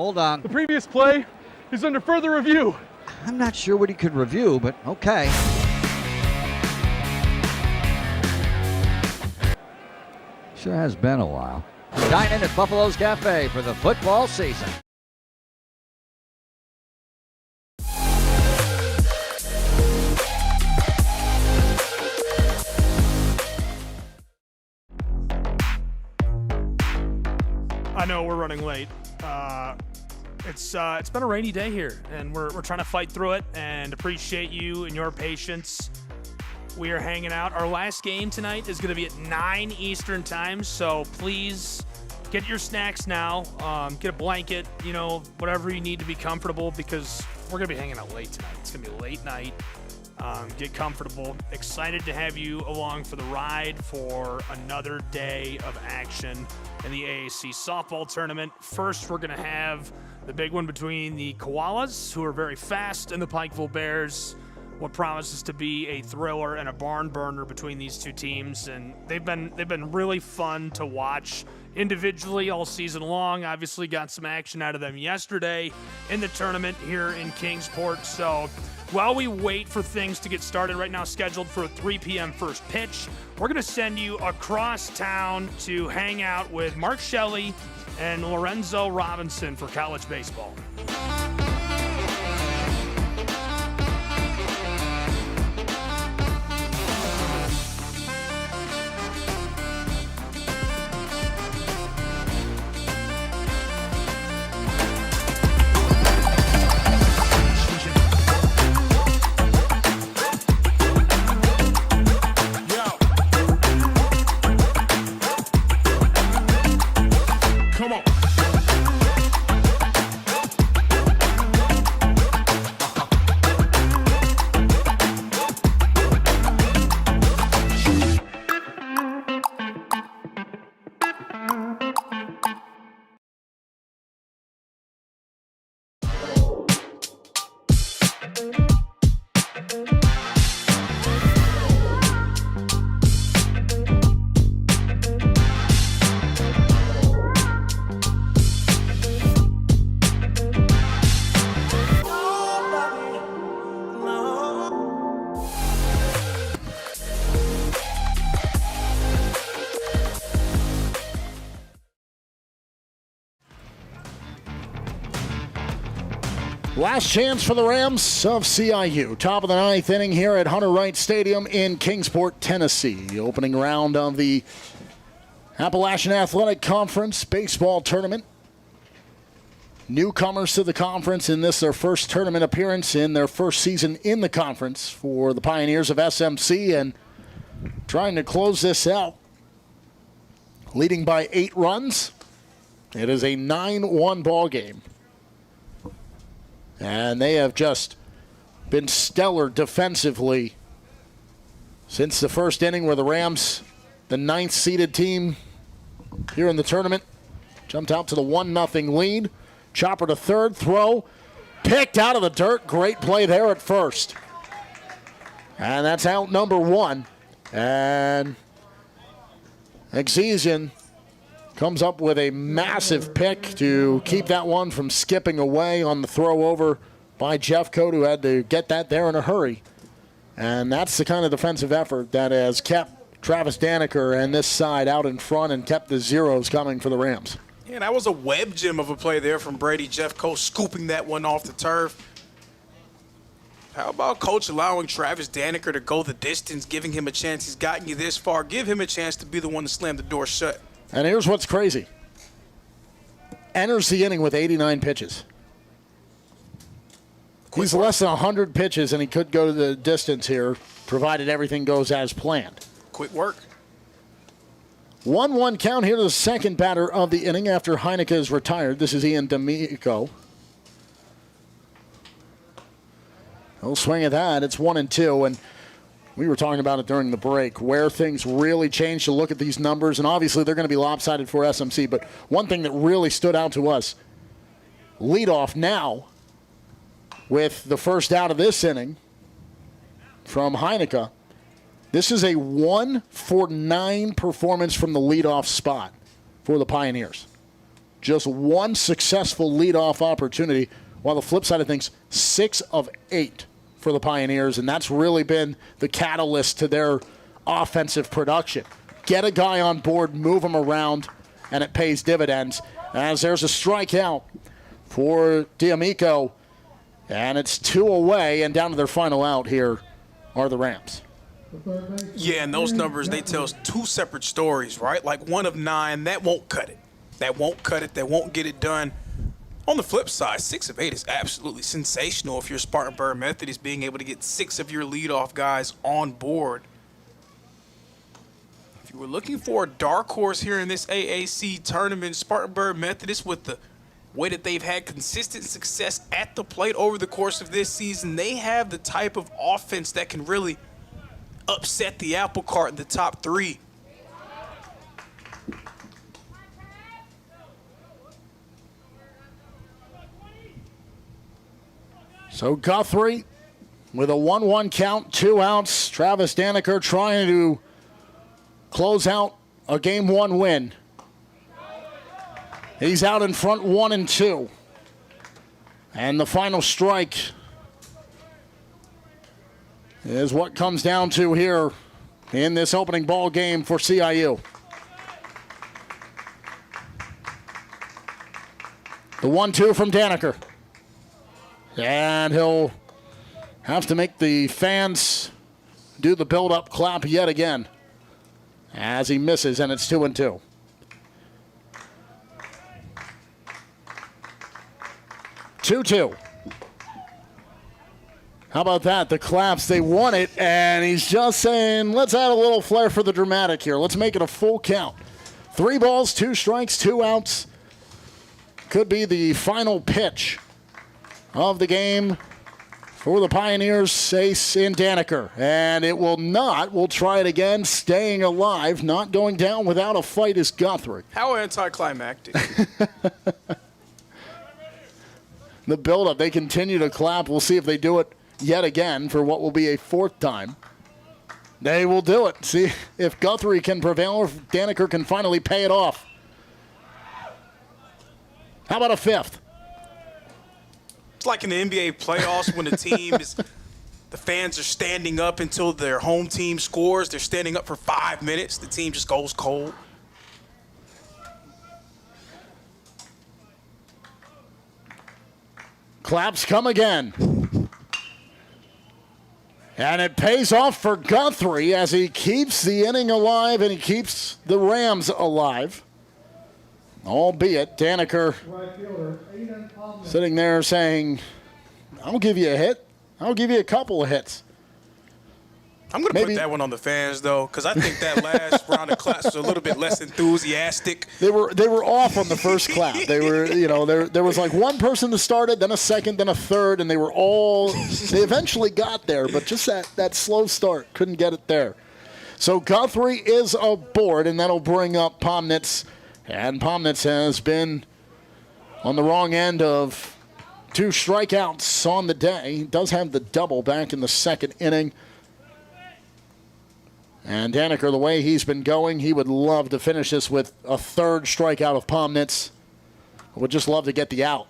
Hold on. The previous play is under further review. I'm not sure what he could review, but okay. Sure has been a while. Dine in at Buffalo's Cafe for the football season. I know we're running late. It's been a rainy day here, and we're trying to fight through it and appreciate you and your patience. We are hanging out. Our last game tonight is going to be at 9 Eastern time, so please get your snacks now. Get a blanket, whatever you need to be comfortable, because we're going to be hanging out late tonight. It's going to be a late night. Get comfortable. Excited to have you along for the ride for another day of action in the AAC softball tournament. First, we're going to have the big one between the Koalas, who are very fast, and the Pikeville Bears. What promises to be a thriller and a barn burner between these two teams, and they've been really fun to watch individually all season long. Obviously got some action out of them yesterday in the tournament here in Kingsport. So while we wait for things to get started, right now scheduled for a 3 p.m. first pitch, we're going to send you across town to hang out with Mark Shelley and Lorenzo Robinson for college baseball. Last chance for the Rams of CIU. Top of the 9th inning here at Hunter Wright Stadium in Kingsport, Tennessee. The opening round of the Appalachian Athletic Conference baseball tournament. Newcomers to the conference in this, their first tournament appearance in their first season in the conference for the Pioneers of SMC, and trying to close this out. Leading by 8 runs. It is a 9-1 ball game. And they have just been stellar defensively since the first inning, where the Rams, the 9th-seeded team here in the tournament, jumped out to the 1-0 lead. Chopper to third, throw, picked out of the dirt. Great play there at first. And that's out number 1. And Exesian comes up with a massive pick to keep that one from skipping away on the throw over by Jeffcoat, who had to get that there in a hurry. And that's the kind of defensive effort that has kept Travis Daneker and this side out in front and kept the zeros coming for the Rams. Yeah, that was a web gem of a play there from Brady Jeffcoat, scooping that one off the turf. How about Coach allowing Travis Daneker to go the distance, giving him a chance? He's gotten you this far. Give him a chance to be the one to slam the door shut. And here's what's crazy. Enters the inning with 89 pitches. He's less than 100 pitches, and he could go to the distance here, provided everything goes as planned. Quick work. 1-1 count here to the second batter of the inning after Heineke is retired. This is Ian D'Amico. He'll swing at that. It's 1-2, and we were talking about it during the break, where things really changed to look at these numbers, and obviously they're going to be lopsided for SMC, but one thing that really stood out to us, leadoff now with the first out of this inning from Heineke. This is a 1-for-9 performance from the leadoff spot for the Pioneers. just one successful leadoff opportunity, while the flip side of things, 6 of 8 for the Pioneers, and that's really been the catalyst to their offensive production. Get a guy on board, move him around, and it pays dividends. As there's a strikeout for D'Amico, and it's 2 away, and down to their final out here are the Rams. Yeah, and those numbers, they tell us 2 separate stories, right? Like 1 of 9, that won't cut it. That won't cut it. That won't get it done. On the flip side, 6 of 8 is absolutely sensational if you're Spartanburg Methodist, being able to get 6 of your leadoff guys on board. If you were looking for a dark horse here in this AAC tournament, Spartanburg Methodist, with the way that they've had consistent success at the plate over the course of this season, they have the type of offense that can really upset the apple cart in the top 3. So Guthrie with a 1-1 count, 2 outs. Travis Daneker trying to close out a Game 1 win. He's out in front 1-2. And the final strike is what comes down to here in this opening ball game for CIU. The 1-2 from Daneker. And he'll have to make the fans do the build-up clap yet again as he misses, and it's 2-2. Two. How about that? The claps, they won it, and he's just saying, let's add a little flair for the dramatic here. Let's make it a full count. 3 balls, 2 strikes, 2 outs. Could be the final pitch of the game for the Pioneers, ace in Daneker. And it will not. We'll try it again. Staying alive, not going down without a fight is Guthrie. How anticlimactic. The buildup, they continue to clap. We'll see if they do it yet again for what will be a 4th time. They will do it. See if Guthrie can prevail or if Daneker can finally pay it off. How about a 5th? It's like in the NBA playoffs when the fans are standing up until their home team scores. They're standing up for 5 minutes. The team just goes cold. Claps come again. And it pays off for Guthrie as he keeps the inning alive and he keeps the Rams alive. Albeit Daneker sitting there saying, I'll give you a hit. I'll give you a couple of hits. I'm going to put that one on the fans, though, because I think that last round of claps was a little bit less enthusiastic. They were off on the first clap. They were, there was like one person that started, then a second, then a third, and they eventually got there, but just that slow start, couldn't get it there. So Guthrie is aboard, and that'll bring up Pomnitz. And Pomnitz has been on the wrong end of 2 strikeouts on the day. He does have the double back in the 2nd inning. And Daneker, the way he's been going, he would love to finish this with a 3rd strikeout of Pomnitz. Would just love to get the out.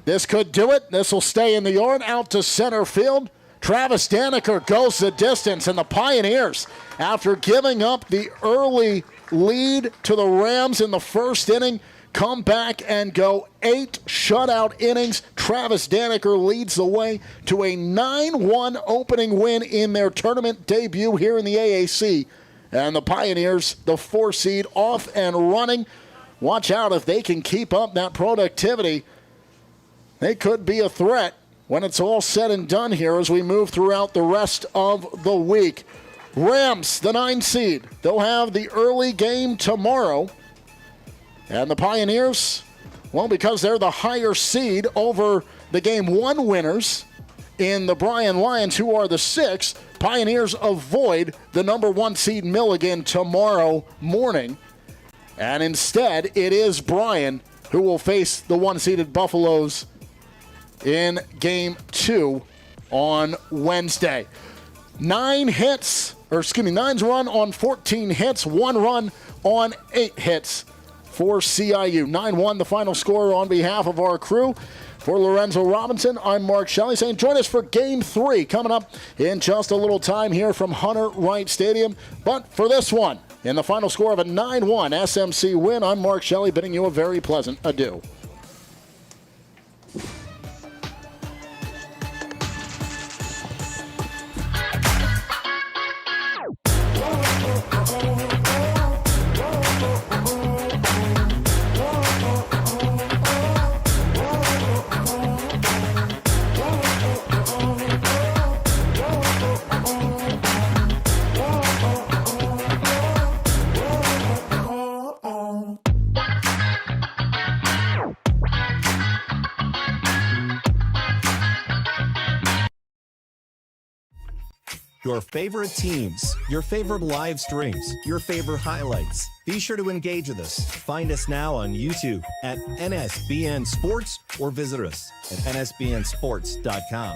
This could do it. This will stay in the yard, out to center field. Travis Daneker goes the distance, and the Pioneers, after giving up the early lead to the Rams in the 1st inning, come back and go 8 shutout innings. Travis Daneker leads the way to a 9-1 opening win in their tournament debut here in the AAC. And the Pioneers, the 4 seed, off and running. Watch out if they can keep up that productivity. They could be a threat when it's all said and done here as we move throughout the rest of the week. Rams, the 9 seed. They'll have the early game tomorrow. And the Pioneers, well, because they're the higher seed over the Game 1 winners in the Bryan Lions, who are the 6th, Pioneers avoid the number 1 seed Milligan tomorrow morning. And instead, it is Bryan who will face the 1-seeded Buffaloes in Game 2 on Wednesday. 9's run on 14 hits, 1 run on 8 hits for CIU. 9-1 the final score on behalf of our crew. For Lorenzo Robinson, I'm Mark Shelley saying join us for Game 3 coming up in just a little time here from Hunter Wright Stadium. But for this one, in the final score of a 9-1 SMC win, I'm Mark Shelley bidding you a very pleasant adieu. Your favorite teams, your favorite live streams, your favorite highlights. Be sure to engage with us. Find us now on YouTube at NSBN Sports or visit us at nsbnsports.com.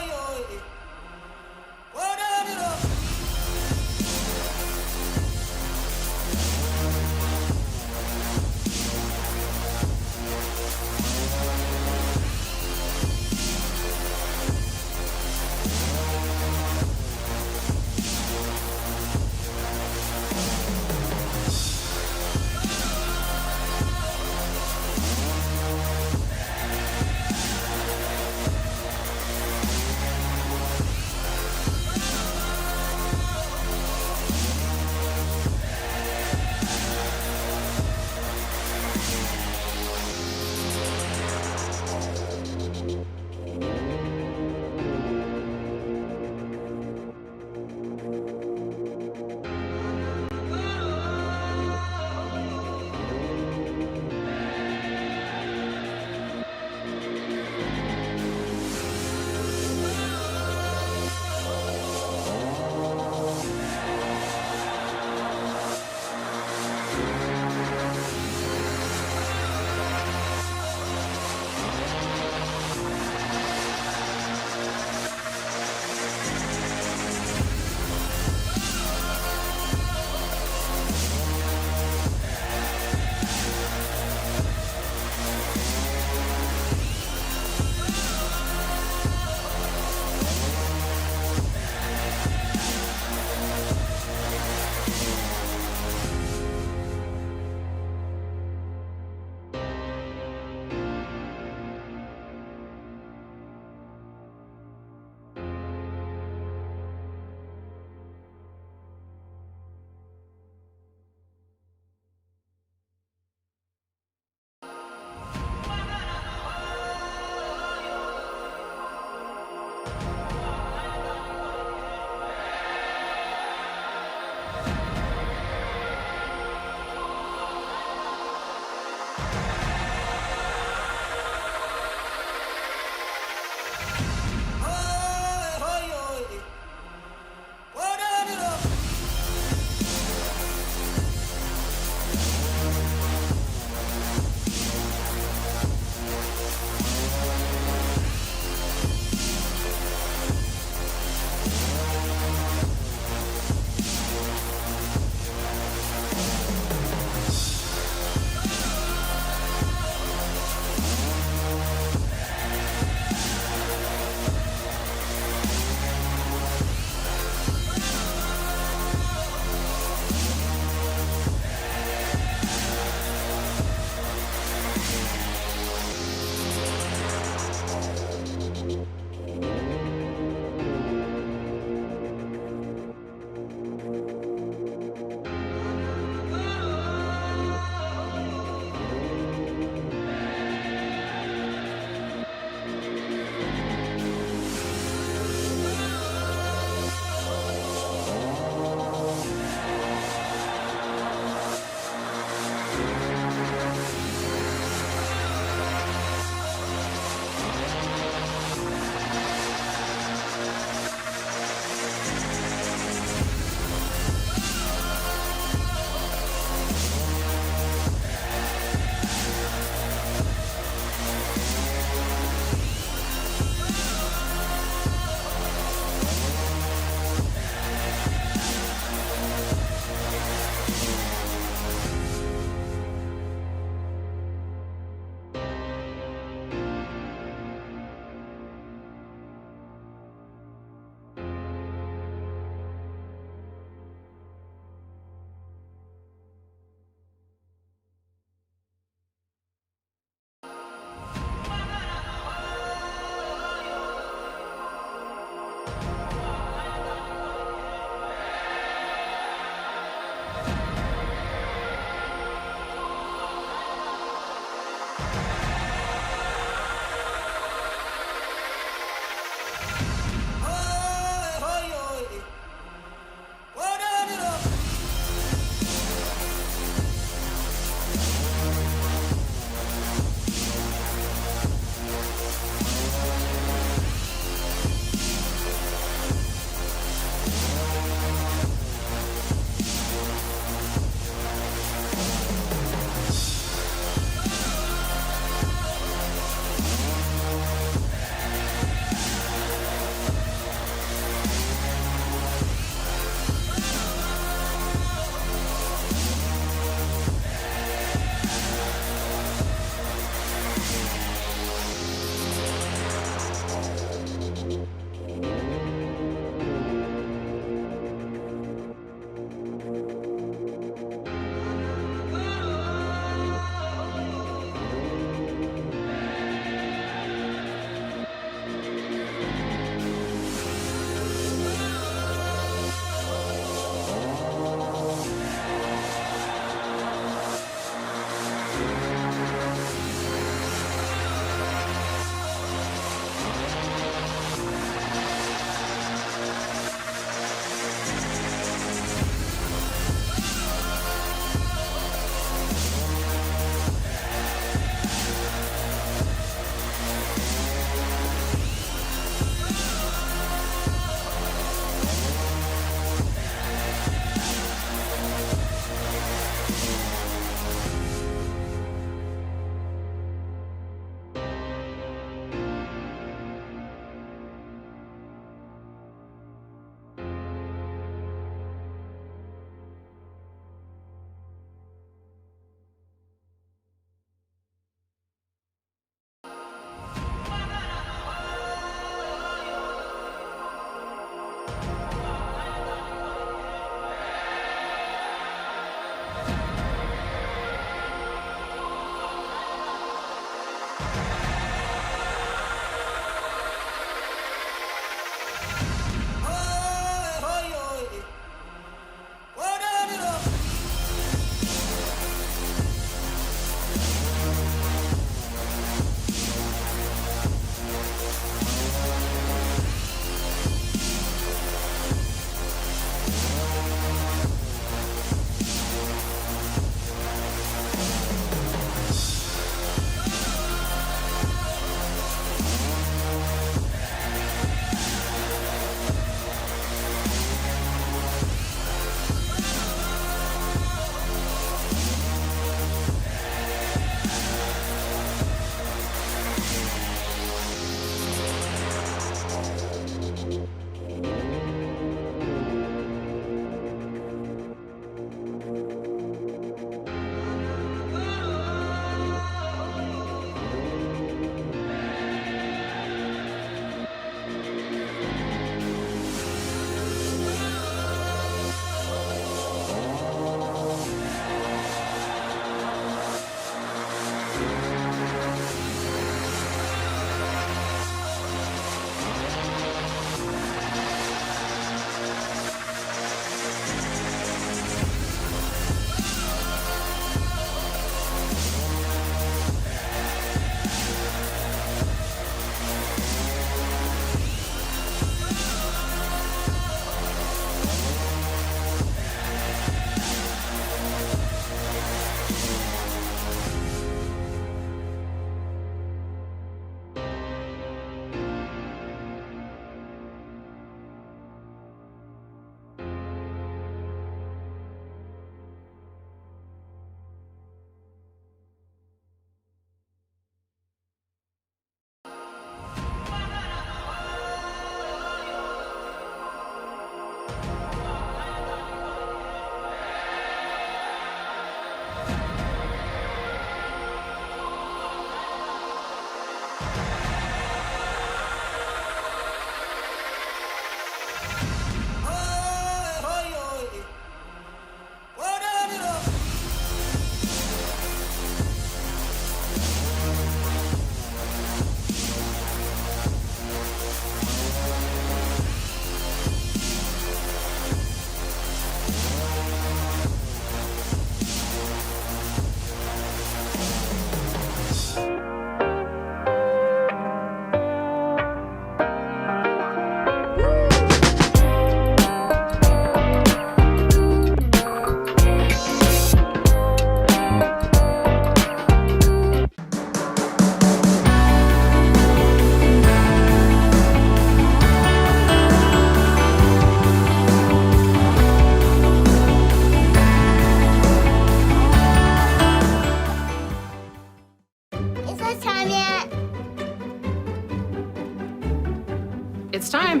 It's time.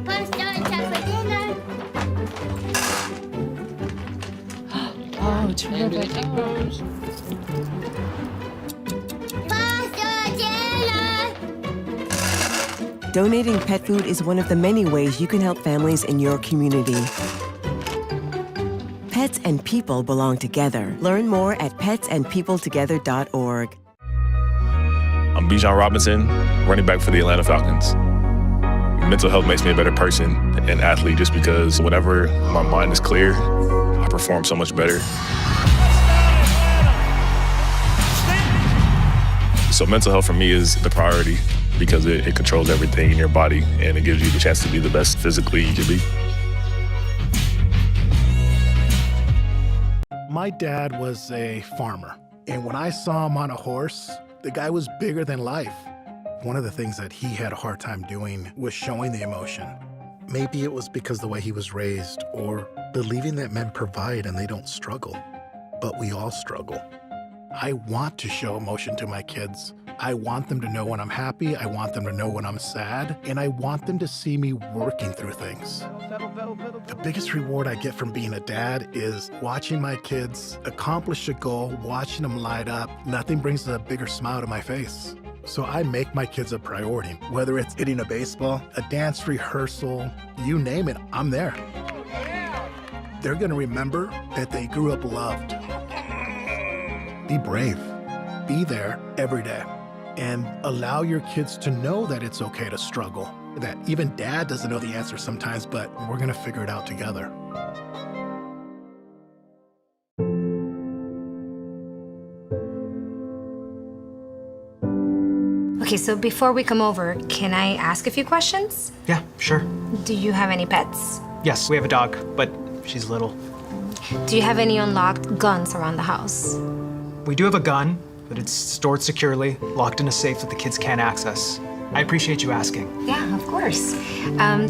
Pasta and chocolate dinner. Oh, terrific. Pasta dinner. Donating pet food is one of the many ways you can help families in your community. Pets and people belong together. Learn more at petsandpeopletogether.org. I'm Bijan Robinson, running back for the Atlanta Falcons. Mental health makes me a better person and athlete just because whenever my mind is clear, I perform so much better. So mental health for me is the priority because it controls everything in your body and it gives you the chance to be the best physically you can be. My dad was a farmer, and when I saw him on a horse, the guy was bigger than life. One of the things that he had a hard time doing was showing the emotion. Maybe it was because the way he was raised, or believing that men provide and they don't struggle. But we all struggle. I want to show emotion to my kids. I want them to know when I'm happy, I want them to know when I'm sad, and I want them to see me working through things. The biggest reward I get from being a dad is watching my kids accomplish a goal, watching them light up. Nothing brings a bigger smile to my face. So I make my kids a priority. Whether it's hitting a baseball, a dance rehearsal, you name it, I'm there. They're gonna remember that they grew up loved. Be brave. Be there every day. And allow your kids to know that it's okay to struggle. That even dad doesn't know the answer sometimes, but we're gonna figure it out together. Okay, so before we come over, can I ask a few questions? Yeah, sure. Do you have any pets? Yes, we have a dog, but she's little. Do you have any unlocked guns around the house? We do have a gun, but it's stored securely, locked in a safe that the kids can't access. I appreciate you asking. Yeah, of course.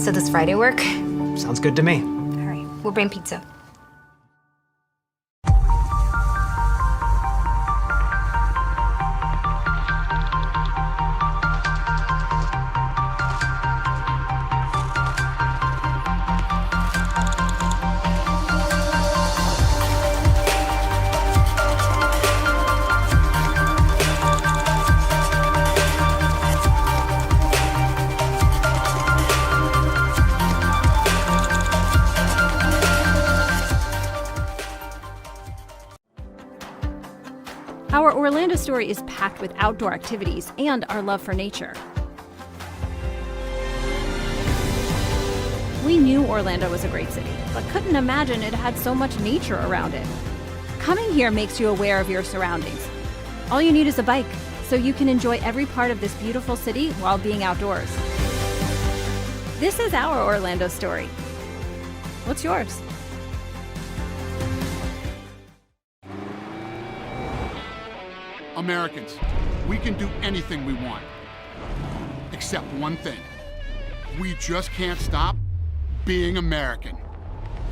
So does Friday work? Sounds good to me. All right, we'll bring pizza. Our Orlando story is packed with outdoor activities and our love for nature. We knew Orlando was a great city, but couldn't imagine it had so much nature around it. Coming here makes you aware of your surroundings. All you need is a bike, so you can enjoy every part of this beautiful city while being outdoors. This is our Orlando story. What's yours? Americans, we can do anything we want, except one thing. We just can't stop being American.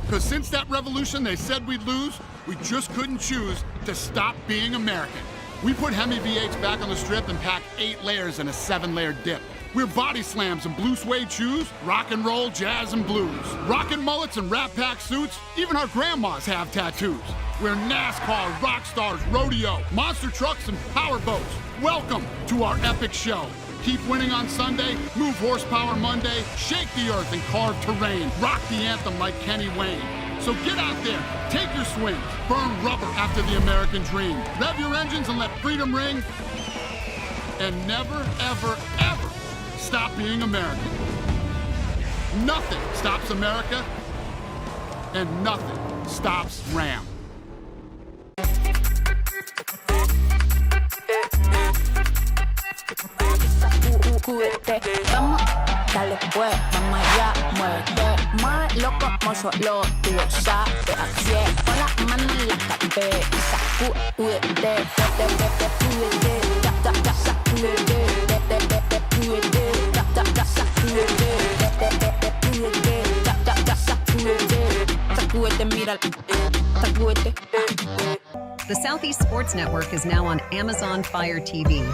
Because since that revolution they said we'd lose, we just couldn't choose to stop being American. We put Hemi V8s back on the strip and packed 8 layers in a 7-layer dip. We're body slams and blue suede shoes, rock and roll, jazz and blues. Rockin' mullets and Rat Pack suits, even our grandmas have tattoos. We're NASCAR, rock stars, rodeo, monster trucks, and power boats. Welcome to our epic show. Keep winning on Sunday, move horsepower Monday, shake the earth and carve terrain, rock the anthem like Kenny Wayne. So get out there, take your swings, burn rubber after the American dream, rev your engines and let freedom ring, and never, ever, ever stop being American. Nothing stops America, and nothing stops Ram. Vamos, dale pues, mamá ya muerde más loco como solo tú lo sabes. Así es, pon la mano en la cabeza, sacúdete, The Southeast Sports Network is now on Amazon Fire TV.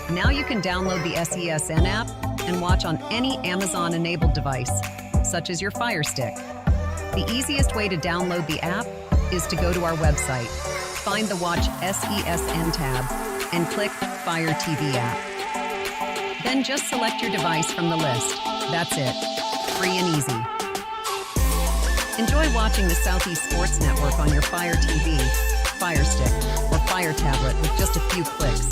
Now you can download the SESN app, and watch on any Amazon-enabled device, such as your Fire Stick. The easiest way to download the app is to go to our website, find the Watch SESN tab, and click Fire TV app. Then just select your device from the list. That's it. Free and easy. Enjoy watching the Southeast Sports Network on your Fire TV, Fire Stick, or Fire tablet with just a few clicks.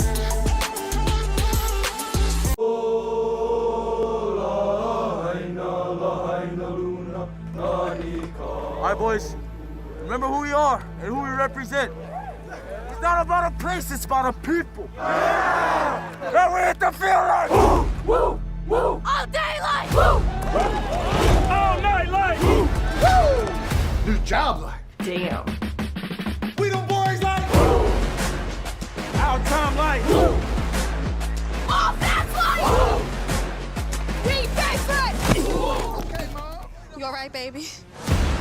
All right, boys. Remember who we are and who we represent. It's not about a place, it's about a people. Yeah! And we hit the field like woo, woo, woo. All day like woo, woo. All night like woo, woo. New job like damn. We the boys like woo. Our time like woo. All fast like woo. We favorite. Okay, Mom. You all right, baby?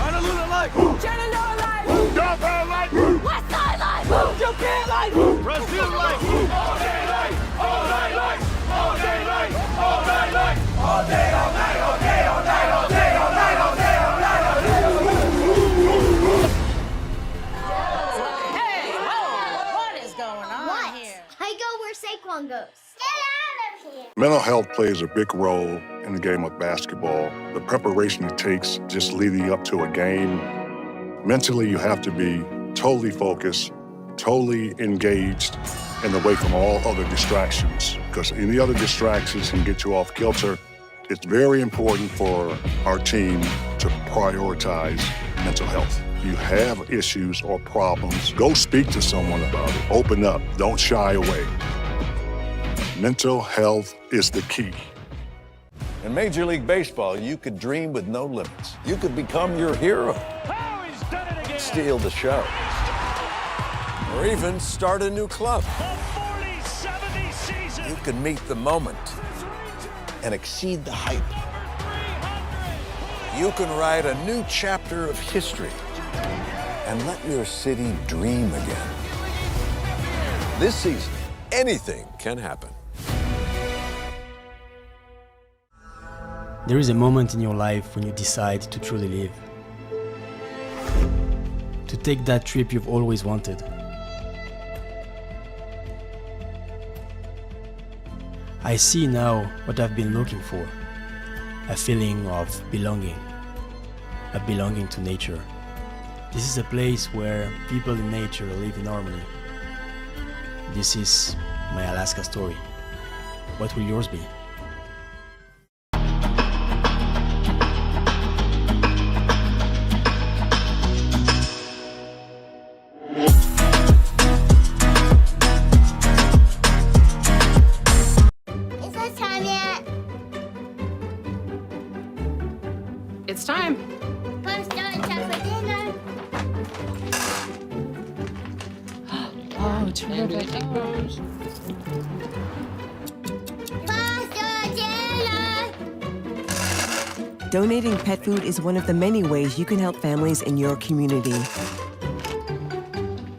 Honolulu like Chattanooga like Downtown like West Side like Japan like Brazil like all day like all night like all day like all night like all day all night all day all night all day all night all day all night all day. Hey, what is going on here? I go where Saquon goes. Get out of here! Mental health plays a big role in the game of basketball. The preparation it takes just leading up to a game. Mentally, you have to be totally focused, totally engaged, and away from all other distractions. Because any other distractions can get you off kilter. It's very important for our team to prioritize mental health. You have issues or problems, go speak to someone about it. Open up, don't shy away. Mental health is the key. In Major League Baseball, you could dream with no limits. You could become your hero. Steal the show. Or even start a new club. You can meet the moment and exceed the hype. You can write a new chapter of history and let your city dream again. This season, anything can happen. There is a moment in your life when you decide to truly live. To take that trip you've always wanted. I see now what I've been looking for. A feeling of belonging. A belonging to nature. This is a place where people in nature live in harmony. This is my Alaska story. What will yours be? It's time. Punch-Down Chocolate Dinner. Oh, terrific. Donating pet food is one of the many ways you can help families in your community.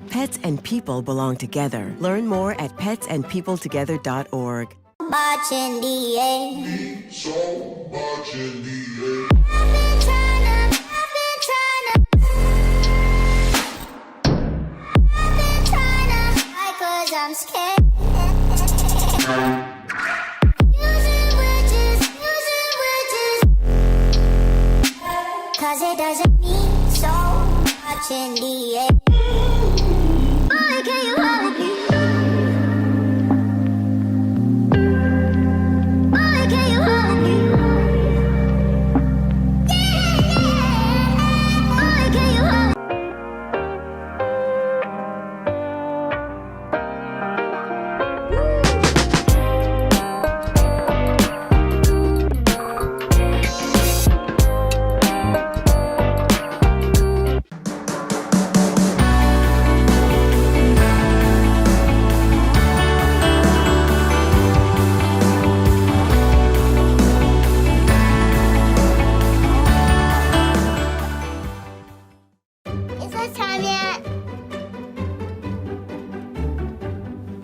Pets and people belong together. Learn more at petsandpeopletogether.org. Much in the air. So much in the air. I'm scared. Cause it doesn't mean so much in the air. Boy, can you hold me? Boy, can you hold me? Boy, can you hold me?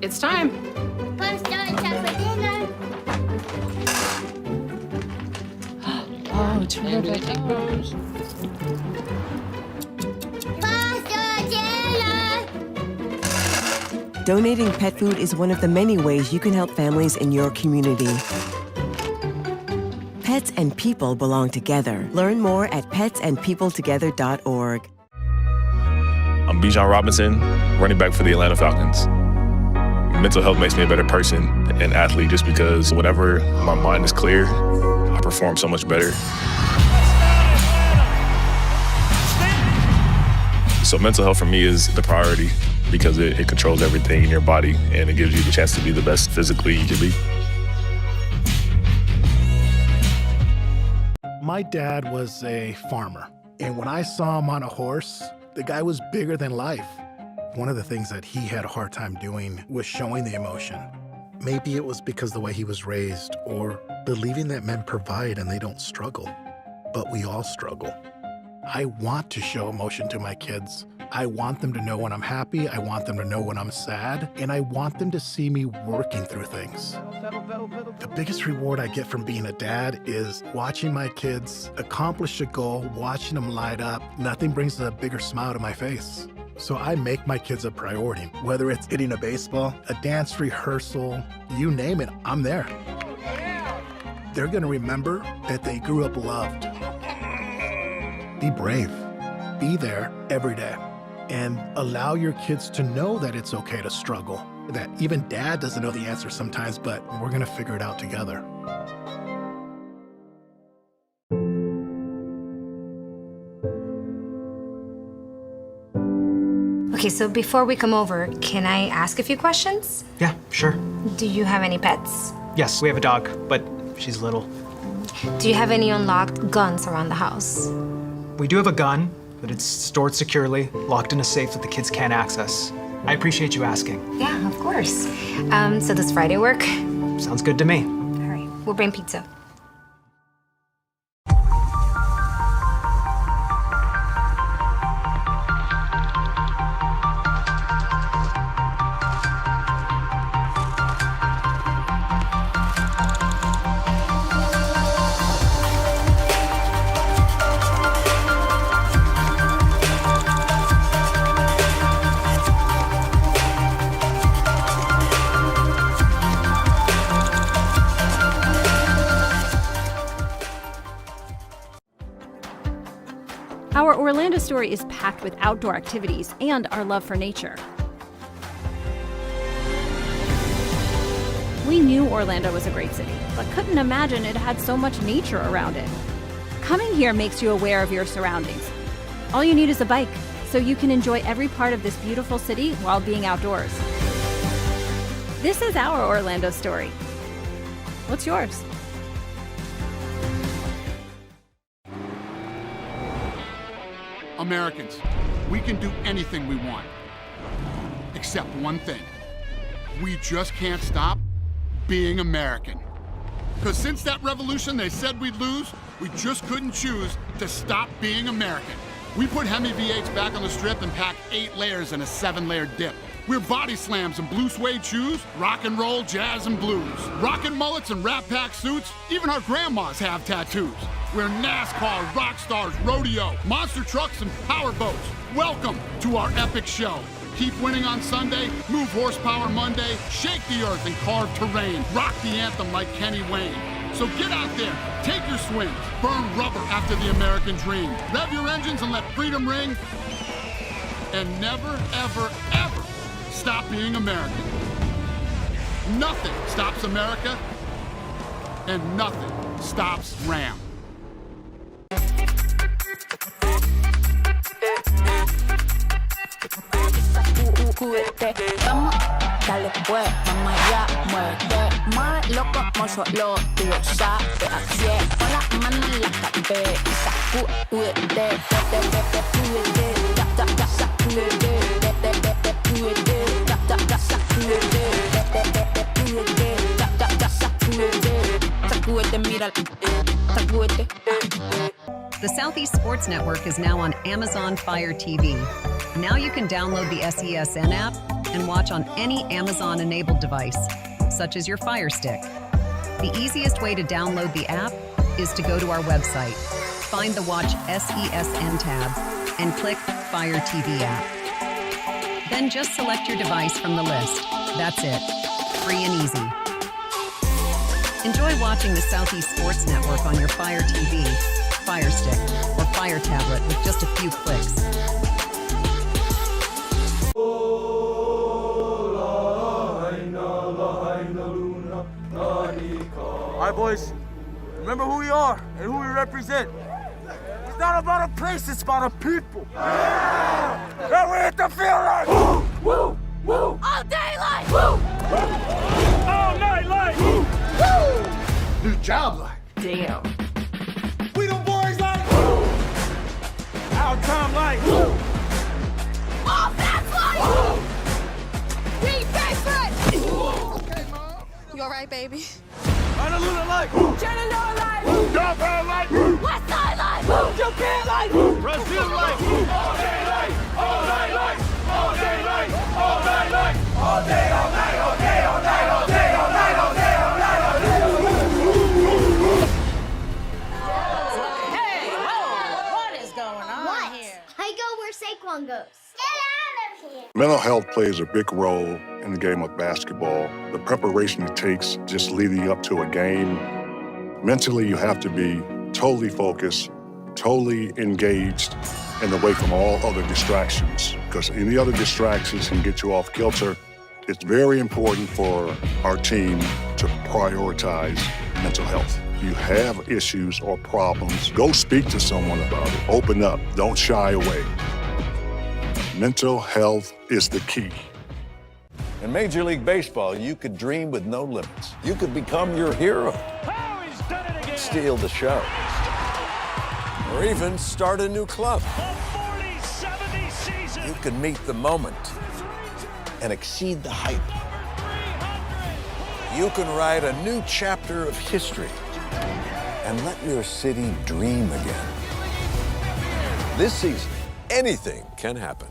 It's time. Punch-Down Chocolate Dinner. terrific. Donating pet food is one of the many ways you can help families in your community. Pets and people belong together. Learn more at petsandpeopletogether.org. I'm Bijan Robinson, running back for the Atlanta Falcons. Mental health makes me a better person and athlete just because whenever my mind is clear, I perform so much better. So mental health for me is the priority because it controls everything in your body and it gives you the chance to be the best physically you can be. My dad was a farmer, and when I saw him on a horse, the guy was bigger than life. One of the things that he had a hard time doing was showing the emotion. Maybe it was because the way he was raised, or believing that men provide and they don't struggle. But we all struggle. I want to show emotion to my kids. I want them to know when I'm happy, I want them to know when I'm sad, and I want them to see me working through things. The biggest reward I get from being a dad is watching my kids accomplish a goal, watching them light up. Nothing brings a bigger smile to my face. So I make my kids a priority. Whether it's hitting a baseball, a dance rehearsal, you name it, I'm there. They're gonna remember that they grew up loved. Be brave. Be there every day. And allow your kids to know that it's okay to struggle. That even dad doesn't know the answer sometimes, but we're gonna figure it out together. Okay, so before we come over, can I ask a few questions? Yeah, sure. Do you have any pets? Yes, we have a dog, but she's little. Do you have any unlocked guns around the house? We do have a gun, but it's stored securely, locked in a safe that the kids can't access. I appreciate you asking. Yeah, of course. So does Friday work? Sounds good to me. All right, we'll bring pizza. Our Orlando story is packed with outdoor activities and our love for nature. We knew Orlando was a great city, but couldn't imagine it had so much nature around it. Coming here makes you aware of your surroundings. All you need is a bike, so you can enjoy every part of this beautiful city while being outdoors. This is our Orlando story. What's yours? Americans, we can do anything we want. Except one thing. We just can't stop being American. Because since that revolution they said we'd lose, we just couldn't choose to stop being American. We put Hemi V8s back on the strip and packed 8 layers in a 7-layer dip. We're body slams and blue suede shoes, rock and roll, jazz and blues. Rockin' mullets and Rat Pack suits, even our grandmas have tattoos. We're NASCAR, rock stars, rodeo, monster trucks and power boats. Welcome to our epic show. Keep winning on Sunday, move horsepower Monday, shake the earth and carve terrain, rock the anthem like Kenny Wayne. So get out there, take your swings, burn rubber after the American dream. Rev your engines and let freedom ring. And never, ever, ever stop being American. Nothing stops America, and nothing stops Ram. Vamos, dale pues, vamos allá, muévete más loco como solo tú lo sabes. Así es, pon las manos en la cabeza y sacúdete, sacúdete, mira, sacúdete. The Southeast Sports Network is now on Amazon Fire TV. Now you can download the SESN app and watch on any Amazon-enabled device, such as your Fire Stick. The easiest way to download the app is to go to our website, find the Watch SESN tab and click Fire TV app. Then just select your device from the list. That's it. Free and easy. Enjoy watching the Southeast Sports Network on your Fire TV, Fire Stick, or Fire tablet with just a few clicks. All right, boys. Remember who we are and who we represent. It's not about a place, it's about a people. Yeah, we hit the field like woo, woo, woo. All day like woo, All night like woo, woo. New job like. damn. We the boys like woo. Our time like woo. All fast like woo. We favorite. Okay, Mom. You all right, baby? Honolulu like woo. Chenandoah like woo. Downtown like woo. West Side like woo. Japan like woo. Brazil like woo. All day like, all night like, all day like, all night like, all day, all night, all day, all night, all day, all night, all day, all night, all day. Hey, whoa, what is going on here? I go where Saquon goes. Get out of here! Mental health plays a big role in the game of basketball. The preparation it takes just leading up to a game. Mentally, you have to be totally focused, totally engaged, and away from all other distractions. Because any other distractions can get you off kilter. It's very important for our team to prioritize mental health. If you have issues or problems, go speak to someone about it. Open up, don't shy away. Mental health is the key. In Major League Baseball, you could dream with no limits. You could become your hero. Steal the show. Or even start a new club. You can meet the moment and exceed the hype. You can write a new chapter of history and let your city dream again. This season, anything can happen.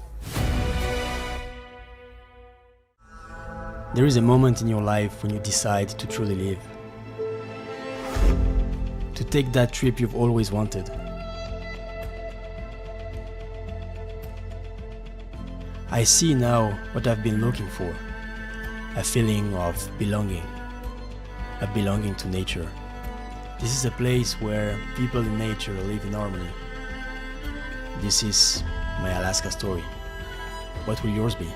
There is a moment in your life when you decide to truly live. To take that trip you've always wanted. I see now what I've been looking for. A feeling of belonging. A belonging to nature. This is a place where people in nature live in harmony. This is my Alaska story. What will yours be?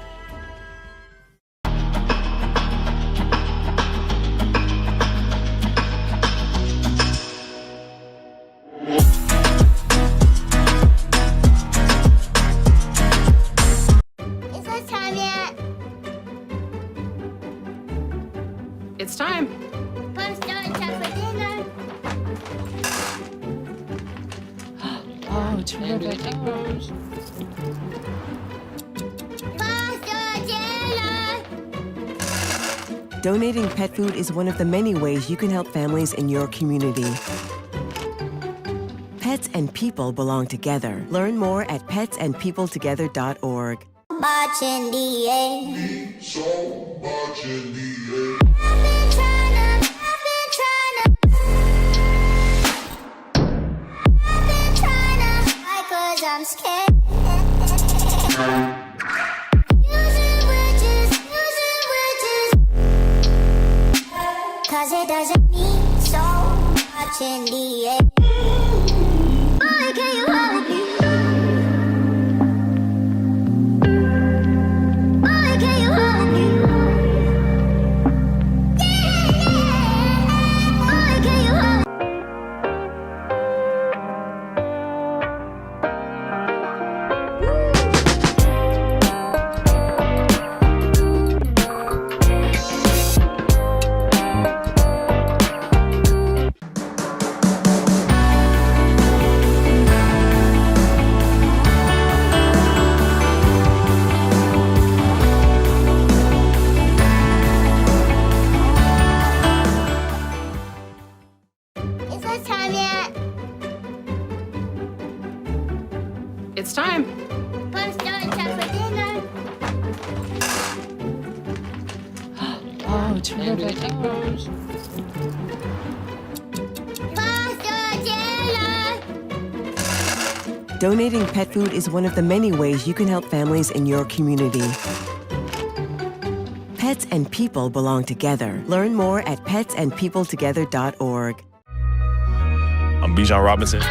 Is it time yet? It's time. Pumpstone and chocolate dinner. Oh, terrific. Pasta dinner. Donating pet food is one of the many ways you can help families in your community. Pets and people belong together. Learn more at petsandpeopletogether.org. Much in the air. So much in the air. I've been trying to, cause I'm scared. Using witches. Cause it doesn't mean so much in the air. Boy, can you help me? Boy, can you help me? Boy, can you help me? Is it time yet? It's time. Pumpstone and chocolate dinner. Oh, terrific. Pasta dinner. Donating pet food is one of the many ways you can help families in your community. Pets and people belong together. Learn more at petsandpeopletogether.org. I'm Bijan Robinson.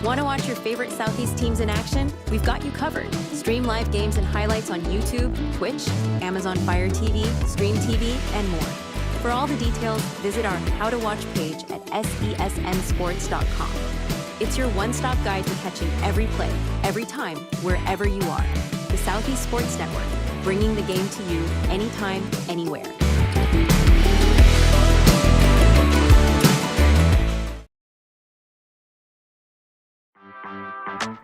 Want to watch your favorite Southeast teams in action? We've got you covered. Stream live games and highlights on YouTube, Twitch, Amazon Fire TV, Stream TV, and more. For all the details, visit our How to Watch page at sesnsports.com. It's your one-stop guide to catching every play, every time, wherever you are. The Southeast Sports Network, bringing the game to you anytime, anywhere.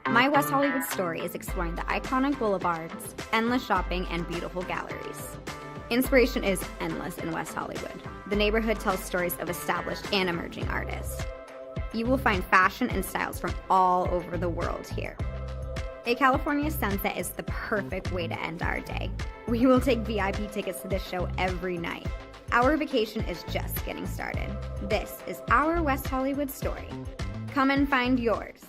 My West Hollywood story is exploring the iconic boulevards, endless shopping, and beautiful galleries. Inspiration is endless in West Hollywood. The neighborhood tells stories of established and emerging artists. You will find fashion and styles from all over the world here. A California sunset is the perfect way to end our day. We will take VIP tickets to this show every night. Our vacation is just getting started. This is our West Hollywood story. Come and find yours.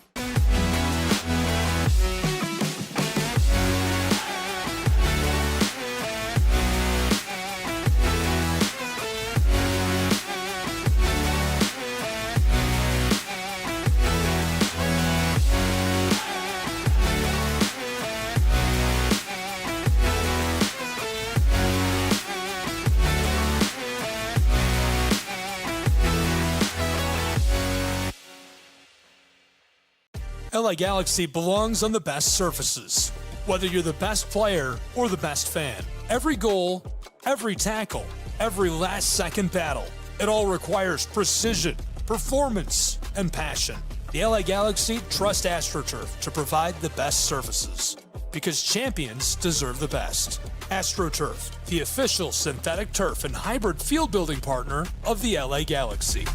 LA Galaxy belongs on the best surfaces. Whether you're the best player or the best fan, every goal, every tackle, every last-second battle, it all requires precision, performance, and passion. The LA Galaxy trust AstroTurf to provide the best surfaces, because champions deserve the best. AstroTurf, the official synthetic turf and hybrid field building partner of the LA Galaxy.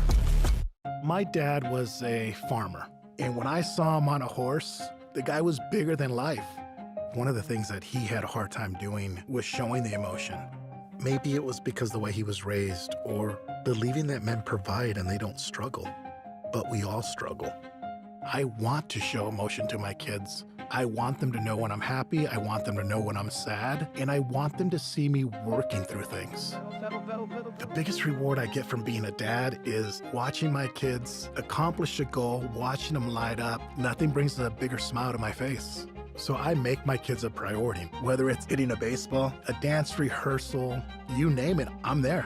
My dad was a farmer. And when I saw him on a horse, the guy was bigger than life. One of the things that he had a hard time doing was showing the emotion. Maybe it was because the way he was raised, or believing that men provide and they don't struggle. But we all struggle. I want to show emotion to my kids. I want them to know when I'm happy, I want them to know when I'm sad, and I want them to see me working through things. The biggest reward I get from being a dad is watching my kids accomplish a goal, watching them light up. Nothing brings a bigger smile to my face. So I make my kids a priority. Whether it's hitting a baseball, a dance rehearsal, you name it, I'm there.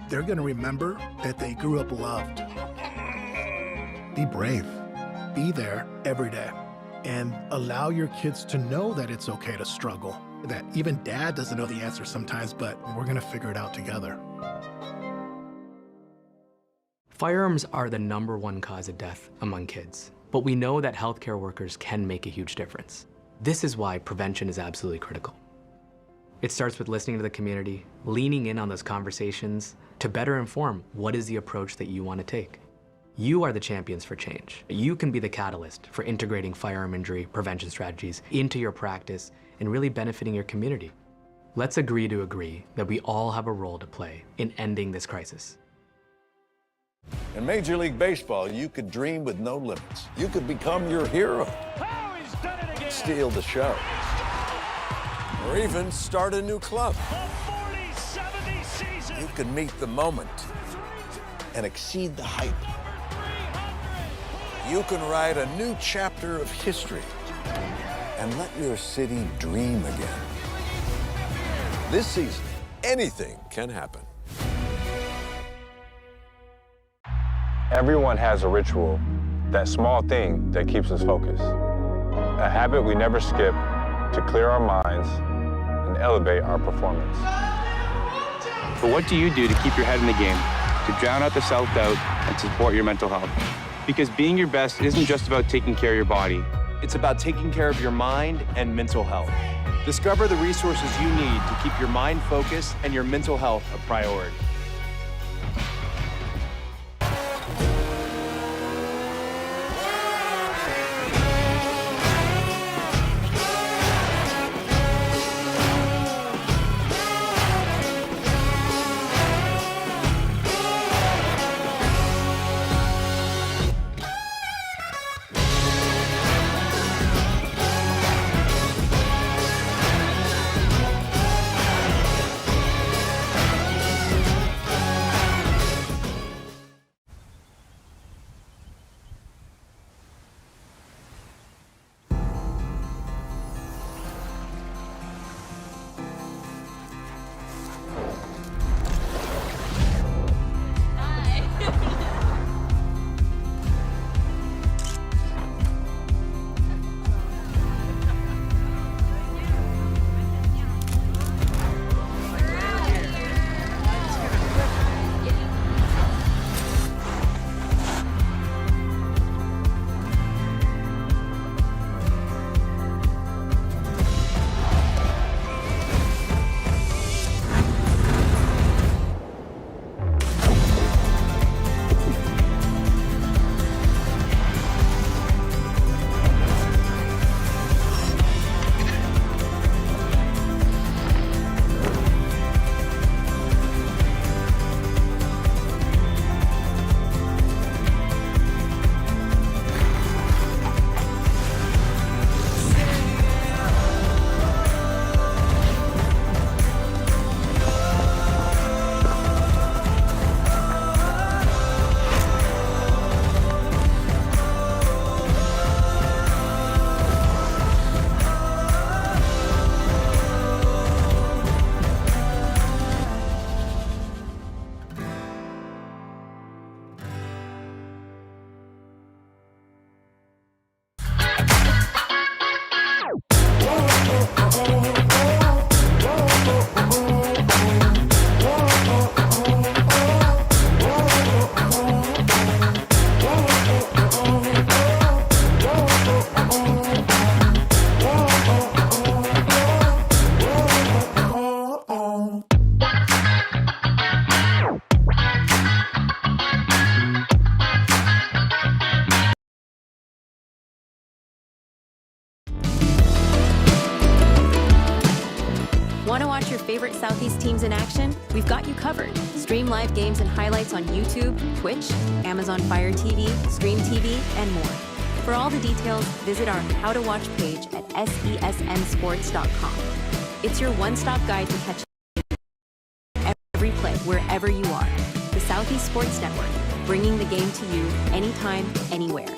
They're gonna remember that they grew up loved. Be brave. Be there every day. And allow your kids to know that it's okay to struggle. That even dad doesn't know the answer sometimes, but we're gonna figure it out together. Firearms are the #1 cause of death among kids, but we know that healthcare workers can make a huge difference. This is why prevention is absolutely critical. It starts with listening to the community, leaning in on those conversations to better inform what is the approach that you want to take. You are the champions for change. You can be the catalyst for integrating firearm injury prevention strategies into your practice and really benefiting your community. Let's agree to agree that we all have a role to play in ending this crisis. In Major League Baseball, you could dream with no limits. You could become your hero. Steal the show. Or even start a new club. You could meet the moment and exceed the hype. You can write a new chapter of history and let your city dream again. This season, anything can happen. Everyone has a ritual, that small thing that keeps us focused. A habit we never skip to clear our minds and elevate our performance. But what do you do to keep your head in the game, to drown out the self-doubt and support your mental health. Because being your best isn't just about taking care of your body. It's about taking care of your mind and mental health. Discover the resources you need to keep your mind focused and your mental health a priority. Want to watch your favorite Southeast teams in action? We've got you covered. Stream live games and highlights on YouTube, Twitch, Amazon Fire TV, Stream TV, and more. For all the details, visit our How to Watch page at sesnsports.com. It's your one-stop guide to catch every play wherever you are. The Southeast Sports Network, bringing the game to you anytime, anywhere.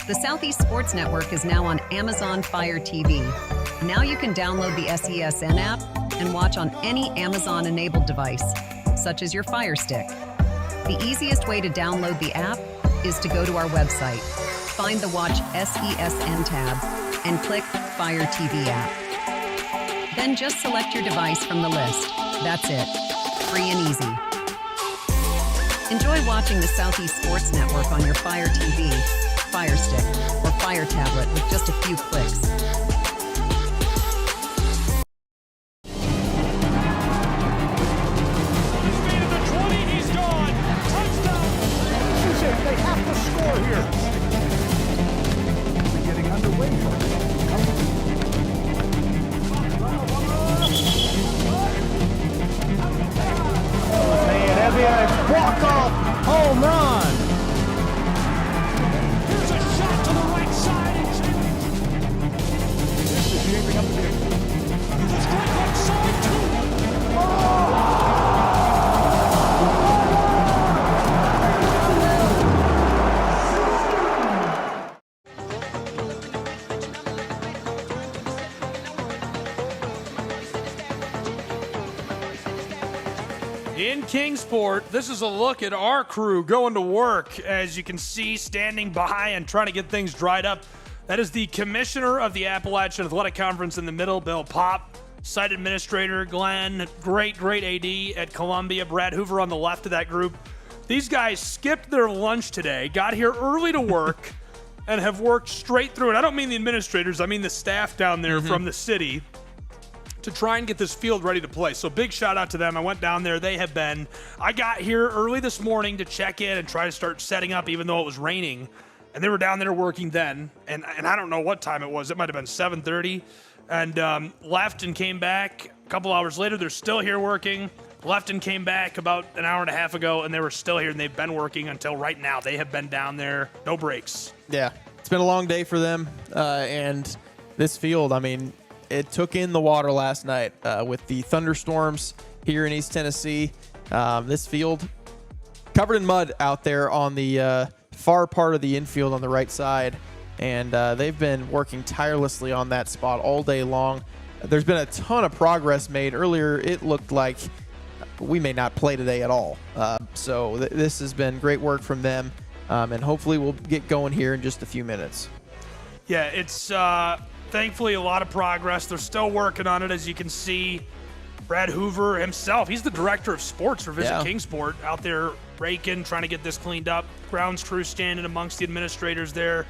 The Southeast Sports Network is now on Amazon Fire TV. Now you can download the SESN app and watch on any Amazon-enabled device, such as your Fire Stick. The easiest way to download the app is to go to our website, find the Watch SESN tab, and click Fire TV app. Then just select your device from the list. That's it. Free and easy. Enjoy watching the Southeast Sports Network on your Fire TV, Fire Stick, or Fire tablet with just a few clicks. They have to score here. We're getting underway for it. Walk-off home run. Here's a shot to the right side. This is shaping up to be a strike right side too. In Kingsport, this is a look at our crew going to work. As you can see, standing by and trying to get things dried up. That is the commissioner of the Appalachian Athletic Conference in the middle, Bill Popp. Site administrator, Glenn. Great AD at Columbia. Brad Hoover on the left of that group. These guys skipped their lunch today, got here early to work, and have worked straight through it. I don't mean the administrators, I mean the staff down there from the city, to try and get this field ready to play. So big shout out to them. I went down there. I got here early this morning to check in and try to start setting up even though it was raining. And they were down there working then. And I don't know what time it was. It might have been 7:30. And left and came back a couple hours later. They're still here working. Left and came back about an hour and a half ago, and they were still here, and they've been working until right now. They have been down there. No breaks. Yeah, it's been a long day for them. And this field, I mean, it took in the water last night with the thunderstorms here in East Tennessee. This field covered in mud out there on the far part of the infield on the right side. And they've been working tirelessly on that spot all day long. There's been a ton of progress made. Earlier, it looked like we may not play today at all. So this has been great work from them. And hopefully we'll get going here in just a few minutes. Yeah, it's thankfully a lot of progress. They're still working on it, as you can see. Brad Hoover himself, he's the director of sports for Visit Kingsport, out there raking, trying to get this cleaned up. Grounds crew standing amongst the administrators there.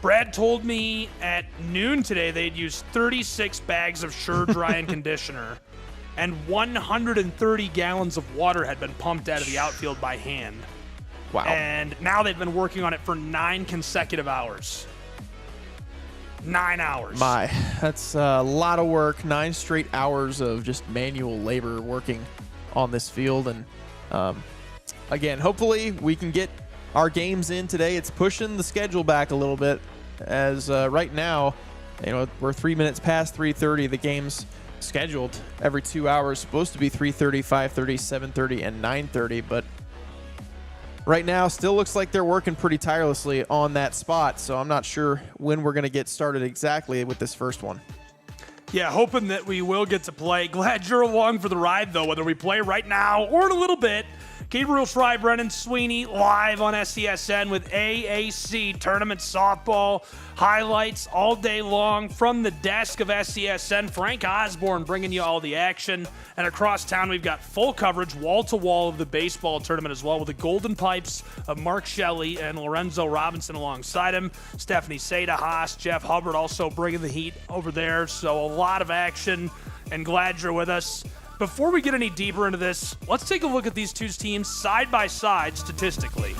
Brad told me at noon today they'd used 36 bags of Sure Dry and conditioner, and 130 gallons of water had been pumped out of the outfield by hand. Wow. And now they've been working on it for 9 consecutive hours. 9 hours. My, that's a lot of work. 9 straight hours of just manual labor working on this field. And again, hopefully we can get our games in today. It's pushing the schedule back a little bit, as right now, we're 3 minutes past 3:30. The game's scheduled every 2 hours, supposed to be 3:30, 5:30, 7:30, and 9:30, but right now still looks like they're working pretty tirelessly on that spot, so I'm not sure when we're going to get started exactly with this first one. Yeah, hoping that we will get to play. Glad you're along for the ride, though, whether we play right now or in a little bit. Gabriel Fry, Brennan Sweeney, live on SCSN with AAC Tournament Softball highlights all day long from the desk of SCSN. Frank Osborne bringing you all the action. And across town, we've got full coverage, wall-to-wall of the baseball tournament as well, with the golden pipes of Mark Shelley and Lorenzo Robinson alongside him. Stephanie Seda, Haas, Jeff Hubbard also bringing the heat over there. So a lot of action, and glad you're with us. Before we get any deeper into this, let's take a look at these two teams side by side statistically.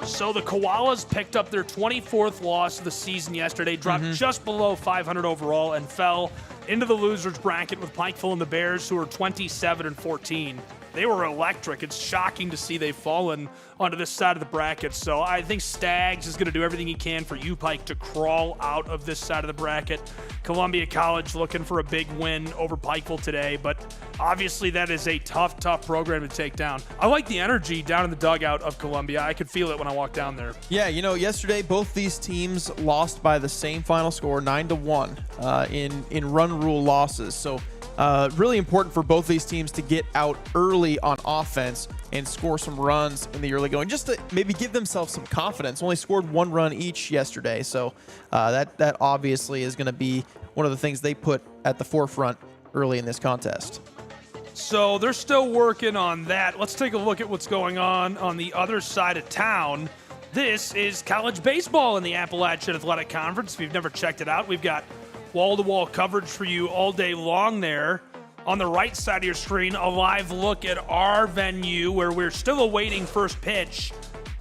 So the Koalas picked up their 24th loss of the season yesterday, dropped just below 500 overall, and fell into the losers bracket with Pikeville and the Bears, who are 27-14. They were electric. It's shocking to see they've fallen onto this side of the bracket. So I think Staggs is going to do everything he can for UPike to crawl out of this side of the bracket. Columbia College looking for a big win over Pikeville today, but obviously that is a tough program to take down. I like the energy down in the dugout of Columbia. I could feel it when I walked down there. Yeah, yesterday both these teams lost by the same final score, 9-1, in run rule losses. So Really important for both these teams to get out early on offense and score some runs in the early going, just to maybe give themselves some confidence. Only scored 1 run each yesterday, so that obviously is going to be one of the things they put at the forefront early in this contest. So they're still working on that. Let's take a look at what's going on the other side of town. This is college baseball in the Appalachian Athletic Conference. If you've never checked it out, we've got wall-to-wall coverage for you all day long there. On the right side of your screen, a live look at our venue where we're still awaiting first pitch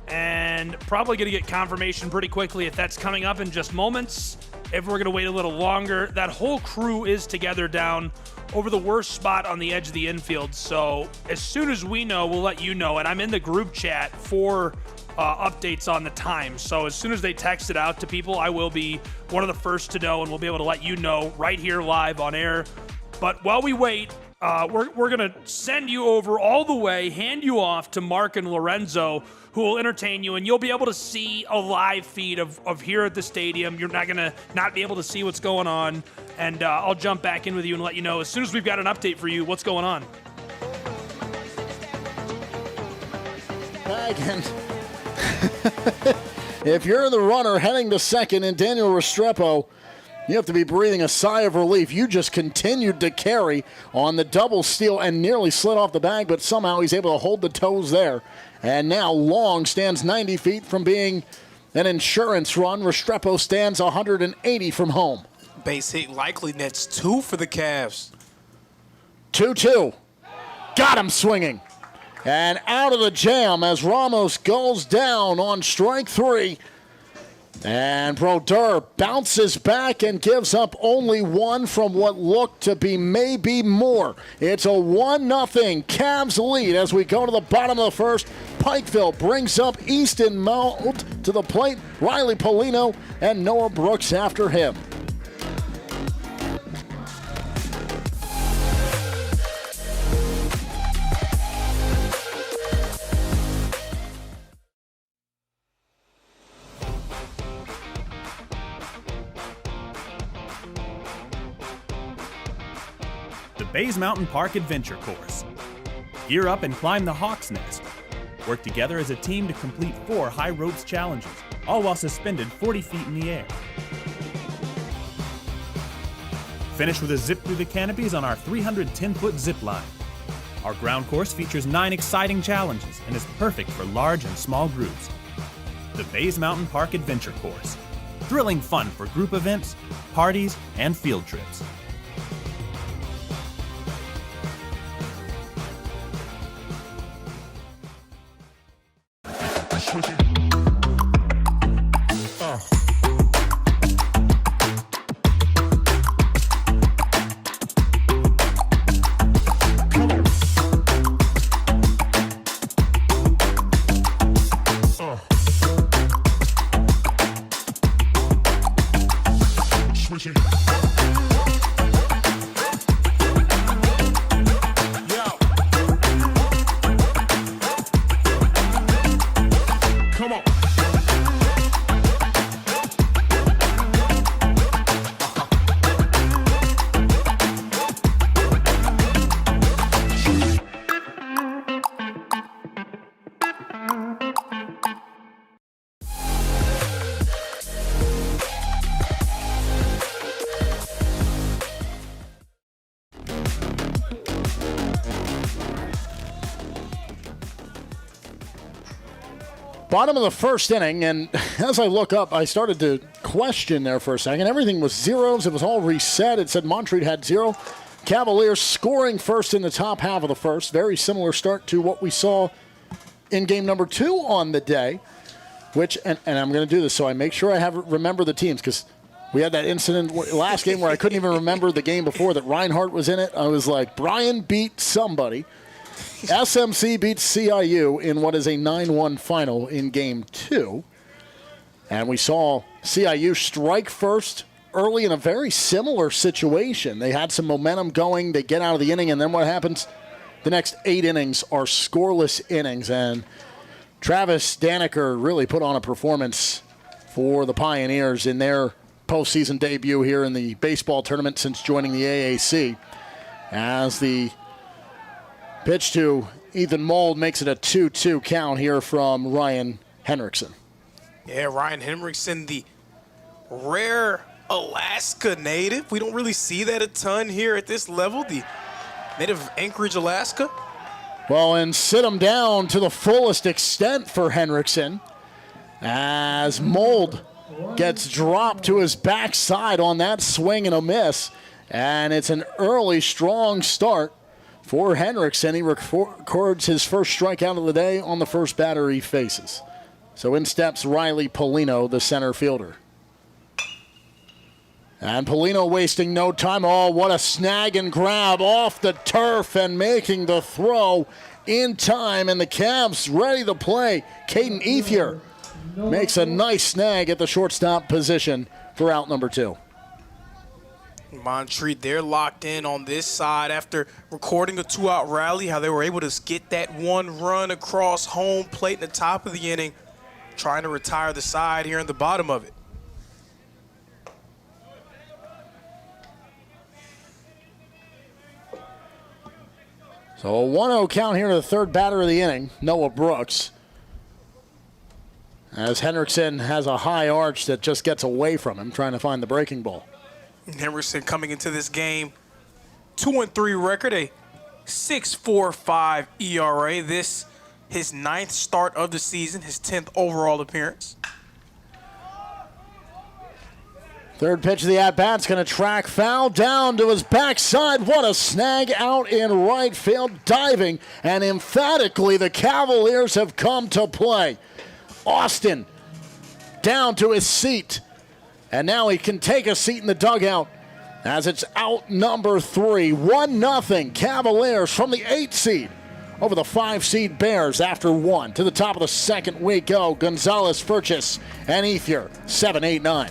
and probably going to get confirmation pretty quickly if that's coming up in just moments. If we're going to wait a little longer, that whole crew is together down over the worst spot on the edge of the infield. So as soon as we know, we'll let you know. And I'm in the group chat for updates on the time. So as soon as they text it out to people, I will be one of the first to know, and we'll be able to let you know right here live on air. But while we wait, we're going to send you over all the way, hand you off to Mark and Lorenzo, who will entertain you, and you'll be able to see a live feed of here at the stadium. You're not going to not be able to see what's going on, and I'll jump back in with you and let you know as soon as we've got an update for you what's going on. Again. If you're the runner heading to second in Daniel Restrepo, you have to be breathing a sigh of relief. You just continued to carry on the double steal and nearly slid off the bag, but somehow he's able to hold the toes there. And now Long stands 90 feet from being an insurance run. Restrepo stands 180 from home. Base hit likely. That's 2 for the Cavs. 2-2. Got him swinging. And out of the jam as Ramos goes down on strike 3. And Brodeur bounces back and gives up only 1 from what looked to be maybe more. It's a 1-0 Cavs lead as we go to the bottom of the first. Pikeville brings up Easton Mount to the plate. Riley Polino and Noah Brooks after him. Bays Mountain Park Adventure Course. Gear up and climb the Hawk's Nest. Work together as a team to complete 4 high ropes challenges, all while suspended 40 feet in the air. Finish with a zip through the canopies on our 310-foot zip line. Our ground course features 9 exciting challenges and is perfect for large and small groups. The Bays Mountain Park Adventure Course. Thrilling fun for group events, parties, and field trips. Bottom of the first inning, and as I look up, I started to question there for a second. Everything was zeros. It was all reset. It said Montreat had 0. Cavaliers scoring first in the top half of the first. Very similar start to what we saw in game number 2 on the day, which, and I'm going to do this so I make sure I remember the teams, because we had that incident last game where I couldn't even remember the game before that Reinhardt was in it. I was like, Brian beat somebody. SMC beats CIU in what is a 9-1 final in Game 2. And we saw CIU strike first early in a very similar situation. They had some momentum going. They get out of the inning, and then what happens? The next 8 innings are scoreless innings. And Travis Daneker really put on a performance for the Pioneers in their postseason debut here in the baseball tournament since joining the AAC. as the pitch to Ethan Mold makes it a 2-2 count here from Ryan Henriksen. Yeah, Ryan Henriksen, the rare Alaska native. We don't really see that a ton here at this level, the native of Anchorage, Alaska. Well, and sit him down to the fullest extent for Henriksen as Mold gets dropped to his backside on that swing and a miss. And it's an early, strong start for Henriksen. He records his first strikeout of the day on the first batter he faces. So in steps Riley Polino, the center fielder. And Polino wasting no time. Oh, what a snag and grab off the turf and making the throw in time. And the Cavs ready to play. Caden Ethier makes a nice snag at the shortstop position for out number 2. Montreat, they're locked in on this side after recording a 2-out rally, how they were able to get that one run across home plate in the top of the inning, trying to retire the side here in the bottom of it. So a 1-0 count here to the third batter of the inning, Noah Brooks. As Henriksen has a high arch that just gets away from him, trying to find the breaking ball. Henriksen coming into this game, 2-3 record, a 6.45 ERA. This his 9th start of the season, his 10th overall appearance. Third pitch of the at-bat's going to track foul down to his backside. What a snag out in right field, diving, and emphatically the Cavaliers have come to play. Austin down to his seat, and now he can take a seat in the dugout as it's out number 3. 1-0 Cavaliers from the 8th seed over the 5-seed Bears after 1. To the top of the second we go. Gonzalez, Furchess, and Ethier, 7, 8, 9.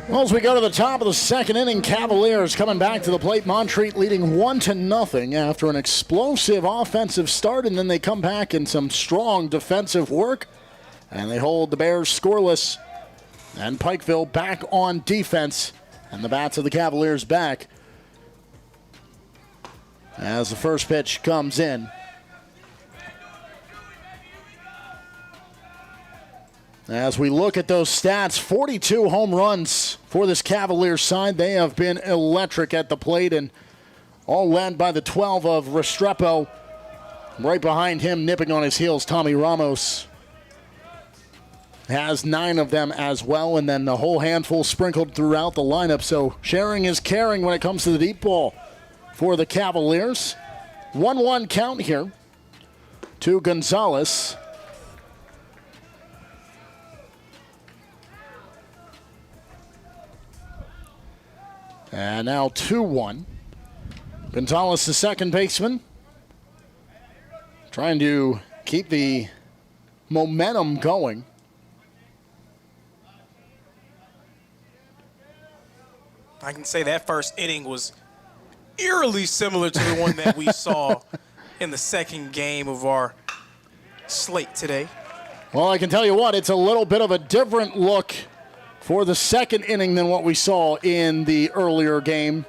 Well, as we go to the top of the second inning, Cavaliers coming back to the plate. Montreat leading 1-0 after an explosive offensive start, and then they come back in some strong defensive work, and they hold the Bears scoreless. And Pikeville back on defense, and the bats of the Cavaliers back as the first pitch comes in. As we look at those stats, 42 home runs for this Cavaliers side. They have been electric at the plate, and all led by the 12 of Restrepo. Right behind him, nipping on his heels, Tommy Ramos has 9 of them as well, and then the whole handful sprinkled throughout the lineup. So sharing is caring when it comes to the deep ball for the Cavaliers. 1-1 count here to Gonzalez. And now 2-1. Gonzalez, the second baseman, trying to keep the momentum going. I can say that first inning was eerily similar to the one that we saw in the second game of our slate today. Well, I can tell you what, it's a little bit of a different look for the second inning than what we saw in the earlier game.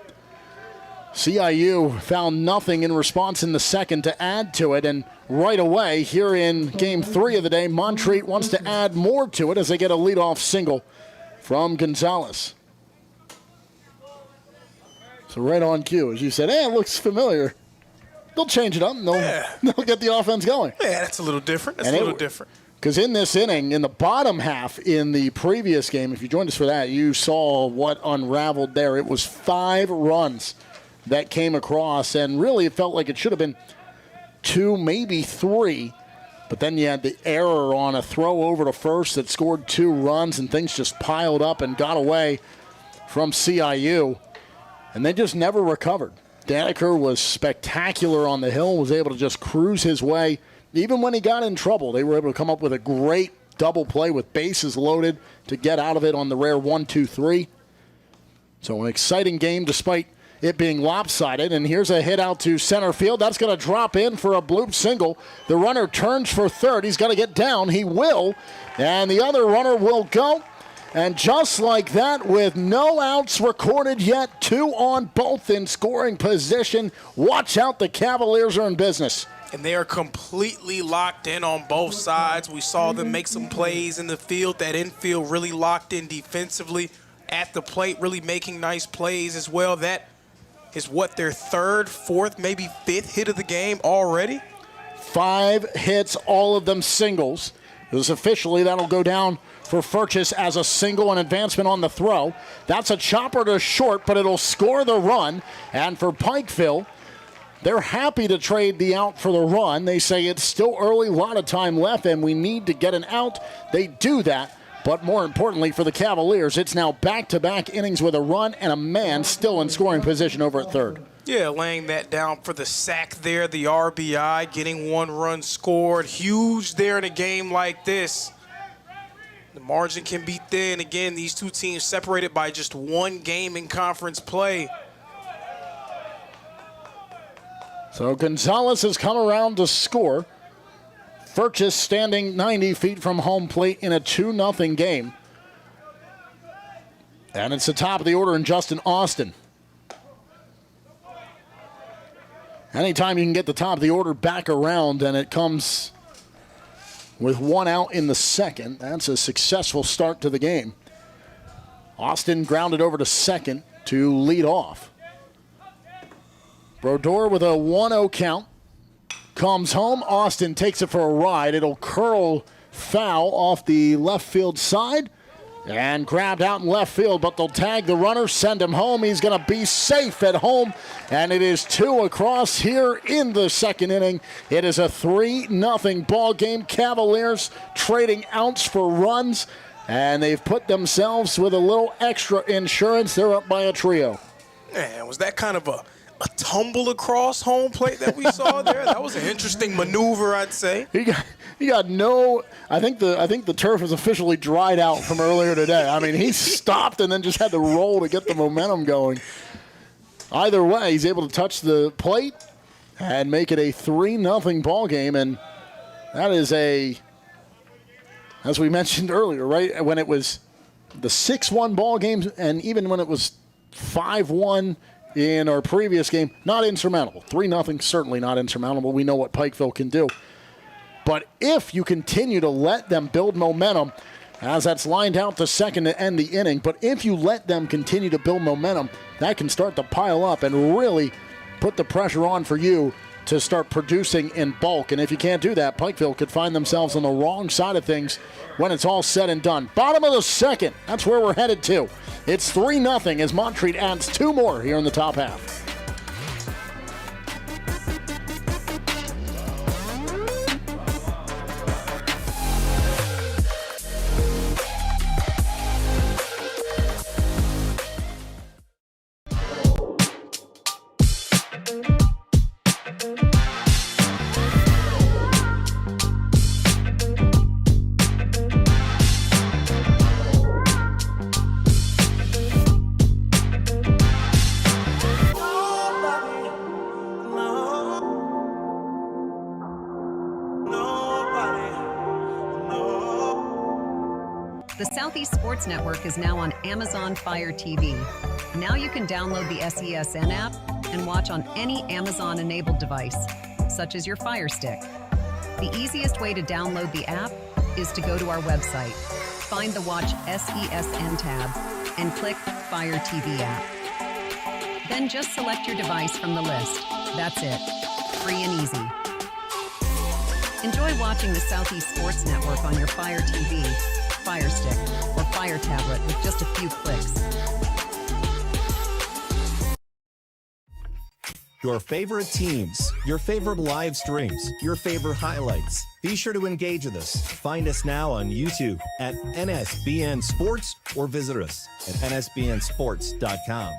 CIU found nothing in response in the second to add to it, and right away here in game 3 of the day, Montreat wants to add more to it as they get a leadoff single from Gonzalez. So right on cue, as you said, hey, it looks familiar. They'll change it up and they'll get the offense going. Yeah, that's a little different. That's a little different. Because in this inning, in the bottom half in the previous game, if you joined us for that, you saw what unraveled there. It was 5 runs that came across, and really it felt like it should have been 2, maybe 3. But then you had the error on a throw over to first that scored 2 runs, and things just piled up and got away from CIU. And they just never recovered. Daneker was spectacular on the hill, was able to just cruise his way. Even when he got in trouble, they were able to come up with a great double play with bases loaded to get out of it on the rare 1-2-3. So an exciting game despite it being lopsided. And here's a hit out to center field. That's going to drop in for a bloop single. The runner turns for third. He's got to get down. He will. And the other runner will go. And just like that, with no outs recorded yet, 2 on both in scoring position. Watch out, the Cavaliers are in business. And they are completely locked in on both sides. We saw them make some plays in the field. That infield really locked in defensively. At the plate, really making nice plays as well. That is what, their 3rd, 4th, maybe 5th hit of the game already? 5 hits, all of them singles. This officially, that'll go down for Furchess as a single and advancement on the throw. That's a chopper to short, but it'll score the run. And for Pikeville, they're happy to trade the out for the run. They say it's still early, a lot of time left, and we need to get an out. They do that. But more importantly for the Cavaliers, it's now back-to-back innings with a run and a man still in scoring position over at third. Yeah, laying that down for the sack there, the RBI, getting 1 run scored. Huge there in a game like this. The margin can be thin. Again, these two teams separated by just 1 game in conference play. So Gonzalez has come around to score. Furchess standing 90 feet from home plate in a 2-0 game. And it's the top of the order in Justin Austin. Anytime you can get the top of the order back around and it comes with 1 out in the second, that's a successful start to the game. Austin grounded over to second to lead off. Brodeur with a 1-0 count. Comes home. Austin takes it for a ride. It'll curl foul off the left field side and grabbed out in left field, but they'll tag the runner, send him home. He's going to be safe at home, and it is 2 across here in the second inning. It is a 3-0 ball game. Cavaliers trading outs for runs, and they've put themselves with a little extra insurance. They're up by a trio. Man, was that kind of a tumble across home plate that we saw there? That was an interesting maneuver, I'd say. He got no. I think the turf is officially dried out from earlier today. I mean, he stopped and then just had to roll to get the momentum going. Either way, he's able to touch the plate and make it a 3-0 ball game, and that is as we mentioned earlier, right when it was the 6-1 ball game, and even when it was 5-1. In our previous game, not insurmountable. 3-0, certainly not insurmountable. We know what Pikeville can do. But if you continue to let them build momentum, as that's lined out to second to end the inning, but if you let them continue to build momentum, that can start to pile up and really put the pressure on for you to start producing in bulk. And if you can't do that, Pikeville could find themselves on the wrong side of things when it's all said and done. Bottom of the second, that's where we're headed to. It's 3-0 as Montreat adds 2 more here in the top half. The Southeast Sports Network is now on Amazon Fire TV. Now you can download the SESN app and watch on any Amazon-enabled device, such as your Fire Stick. The easiest way to download the app is to go to our website, find the Watch SESN tab, and click Fire TV app. Then just select your device from the list. That's it. Free and easy. Enjoy watching the Southeast Sports Network on your Fire TV, Fire Stick, or Fire tablet with just a few clicks. Your favorite teams, your favorite live streams, your favorite highlights. Be sure to engage with us. Find us now on YouTube at NSBN Sports or visit us at nsbnsports.com.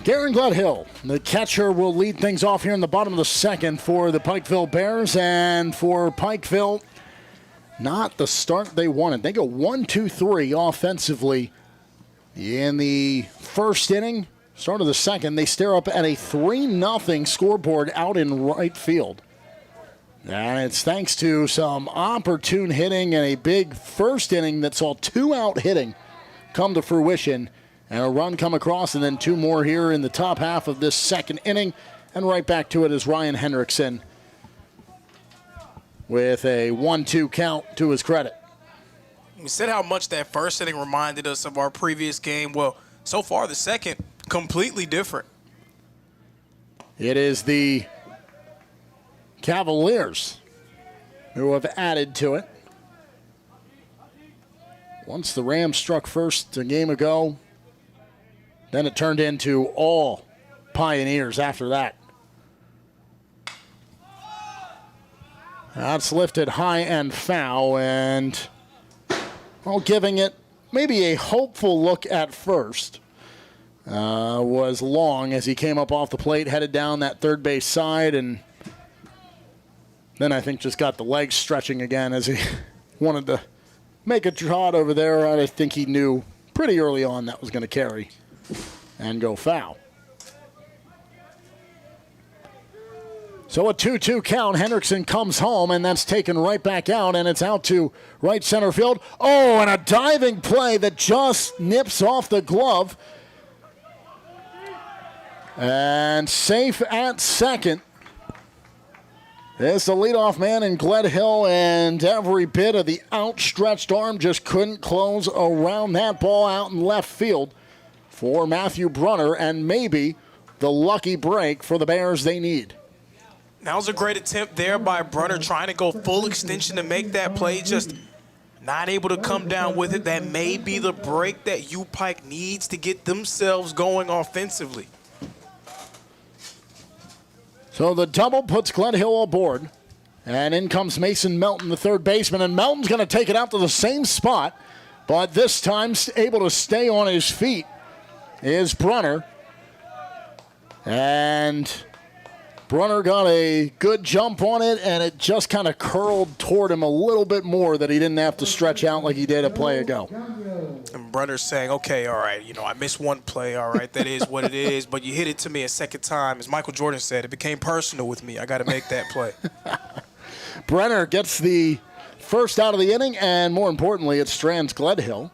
Garen Gledhill, the catcher, will lead things off here in the bottom of the second for the Pikeville Bears. And for Pikeville, not the start they wanted. They go 1-2-3 offensively in the first inning. Start of the second, they stare up at a 3-0 scoreboard out in right field. And it's thanks to some opportune hitting and a big first inning that saw 2 out hitting come to fruition. And a run come across, and then 2 more here in the top half of this second inning. And right back to it is Ryan Hendrickson with a 1-2 count to his credit. We said how much that first inning reminded us of our previous game. Well, so far the second, completely different. It is the Cavaliers who have added to it. Once the Rams struck first a game ago, then it turned into all Pioneers after that. That's lifted high and foul, and giving it maybe a hopeful look at first. Was Long as he came up off the plate, headed down that third base side, and then I think just got the legs stretching again as he wanted to make a trot over there. I think he knew pretty early on that was going to carry and go foul. So a 2-2 count. Hendrickson comes home, and that's taken right back out, and it's out to right center field. Oh, and a diving play that just nips off the glove. And safe at second. There's the leadoff man in Gledhill, and every bit of the outstretched arm just couldn't close around that ball out in left field for Matthew Brunner, and maybe the lucky break for the Bears they need. That was a great attempt there by Brunner, trying to go full extension to make that play, just not able to come down with it. That may be the break that U-Pike needs to get themselves going offensively. So the double puts Gledhill aboard, and in comes Mason Melton, the third baseman, and Melton's going to take it out to the same spot, but this time able to stay on his feet is Brunner. And Brunner got a good jump on it, and it just kind of curled toward him a little bit more that he didn't have to stretch out like he did a play ago. And Brunner's saying, okay, all right, I missed one play, all right, that is what it is, but you hit it to me a second time. As Michael Jordan said, it became personal with me. I got to make that play. Brenner gets the first out of the inning, and more importantly, it strands Gledhill.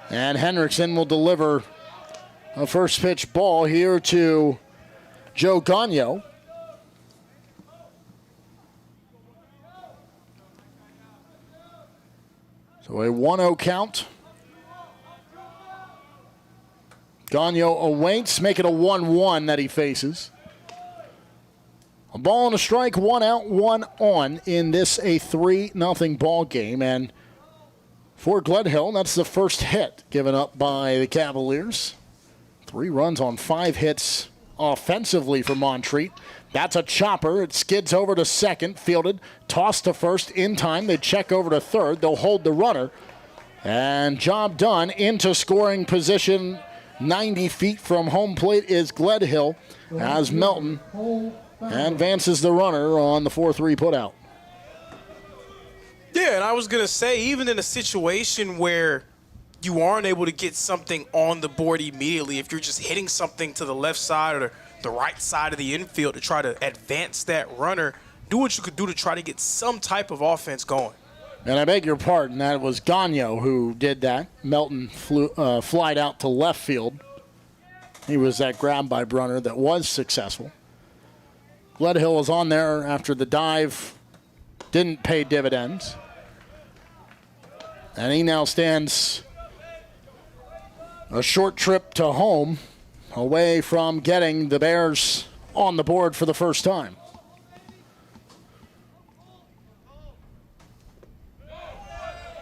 And Hendrickson will deliver a first pitch ball here to Joe Gagno. So a 1-0 count. Gagno awaits, make it a 1-1 that he faces. A ball and a strike, 1 out, 1 on in this a 3-0 ball game. And for Gledhill, that's the first hit given up by the Cavaliers. 3 runs on 5 hits offensively for Montreat. That's a chopper. It skids over to second, fielded, tossed to first in time. They check over to third. They'll hold the runner. And job done. Into scoring position 90 feet from home plate is Gledhill as Melton advances the runner on the 4-3 putout. Yeah, and I was going to say, even in a situation where you aren't able to get something on the board immediately, if you're just hitting something to the left side or the right side of the infield to try to advance that runner, do what you could do to try to get some type of offense going. And I beg your pardon, that was Gagno who did that. Melton flied out to left field. He was that grab by Brunner that was successful. Gledhill was on there after the dive. Didn't pay dividends. And he now stands a short trip to home away from getting the Bears on the board for the first time.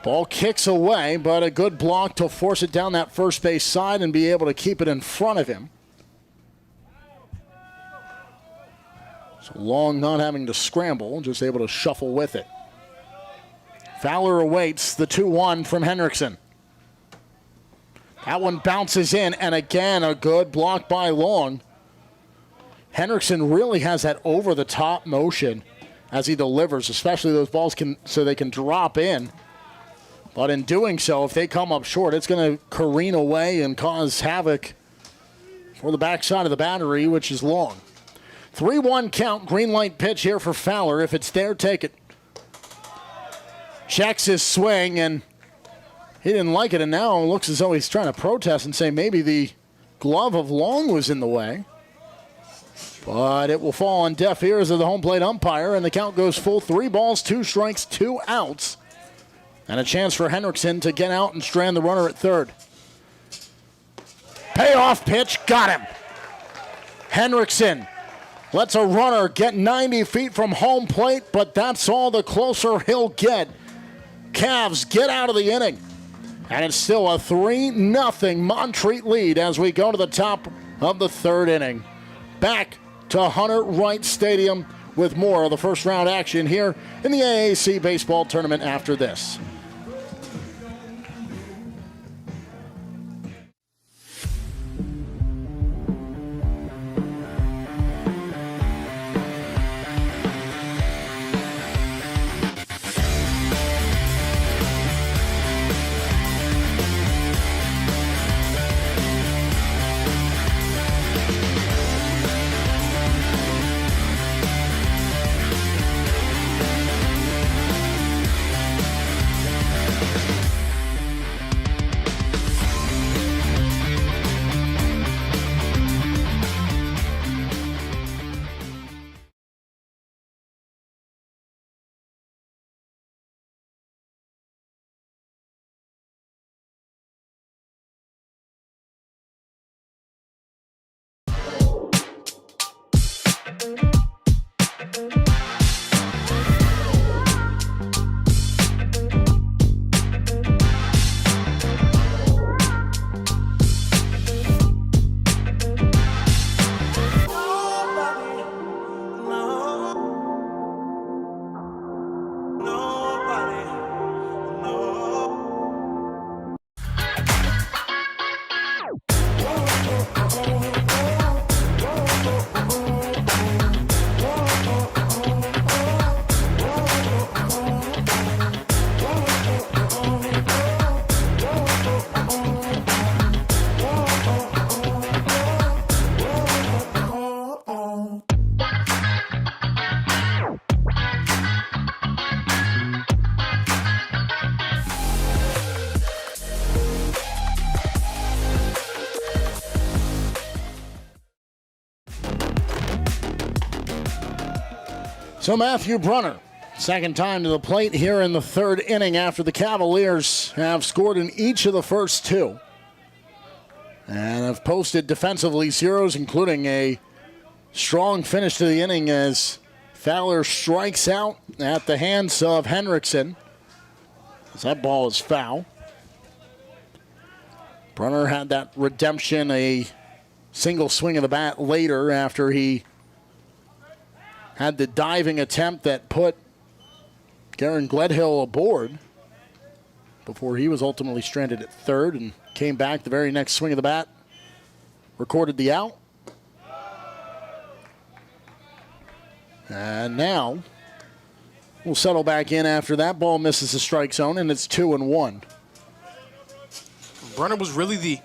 Ball kicks away, but a good block to force it down that first base side and be able to keep it in front of him. So Long not having to scramble, just able to shuffle with it. Fowler awaits the 2-1 from Henriksen. That one bounces in, and again, a good block by Long. Henriksen really has that over-the-top motion as he delivers, especially those balls so they can drop in. But in doing so, if they come up short, it's going to careen away and cause havoc for the backside of the battery, which is Long. 3-1 count, green light pitch here for Fowler. If it's there, take it. Checks his swing, and he didn't like it, and now it looks as though he's trying to protest and say maybe the glove of Long was in the way. But it will fall on deaf ears of the home plate umpire, and the count goes full. 3 balls, 2 strikes, 2 outs. And a chance for Henriksen to get out and strand the runner at third. Payoff pitch, got him. Henriksen lets a runner get 90 feet from home plate, but that's all the closer he'll get. Cavs get out of the inning. And it's still a 3-0 Montreat lead as we go to the top of the third inning. Back to Hunter Wright Stadium with more of the first round action here in the AAC baseball tournament after this. So Matthew Brunner, second time to the plate here in the third inning after the Cavaliers have scored in each of the first 2. And have posted defensively zeros, including a strong finish to the inning as Fowler strikes out at the hands of Henriksen. As that ball is foul. Brunner had that redemption, a single swing of the bat later after he had the diving attempt that put Garen Gledhill aboard before he was ultimately stranded at third and came back the very next swing of the bat, recorded the out. And now will settle back in after that. Ball misses the strike zone, and it's 2-1. Brunner was really the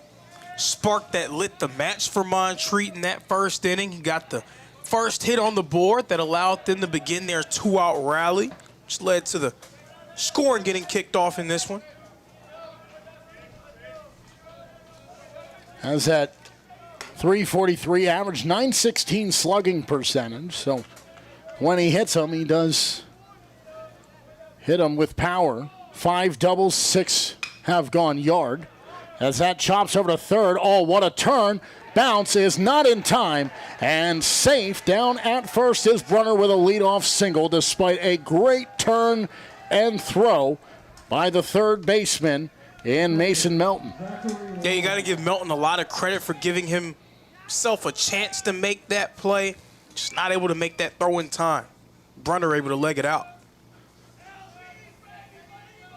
spark that lit the match for Montreat in that first inning. He got the first hit on the board that allowed them to begin their 2-out rally, which led to the scoring getting kicked off in this one. Has that .343 average, .916 slugging percentage. So when he hits them, he does hit them with power. 5 doubles, 6 have gone yard. As that chops over to third. Oh, what a turn. Bounce is not in time. And safe down at first is Brunner with a leadoff single despite a great turn and throw by the third baseman in Mason Melton. Yeah, you got to give Melton a lot of credit for giving himself a chance to make that play. Just not able to make that throw in time. Brunner able to leg it out.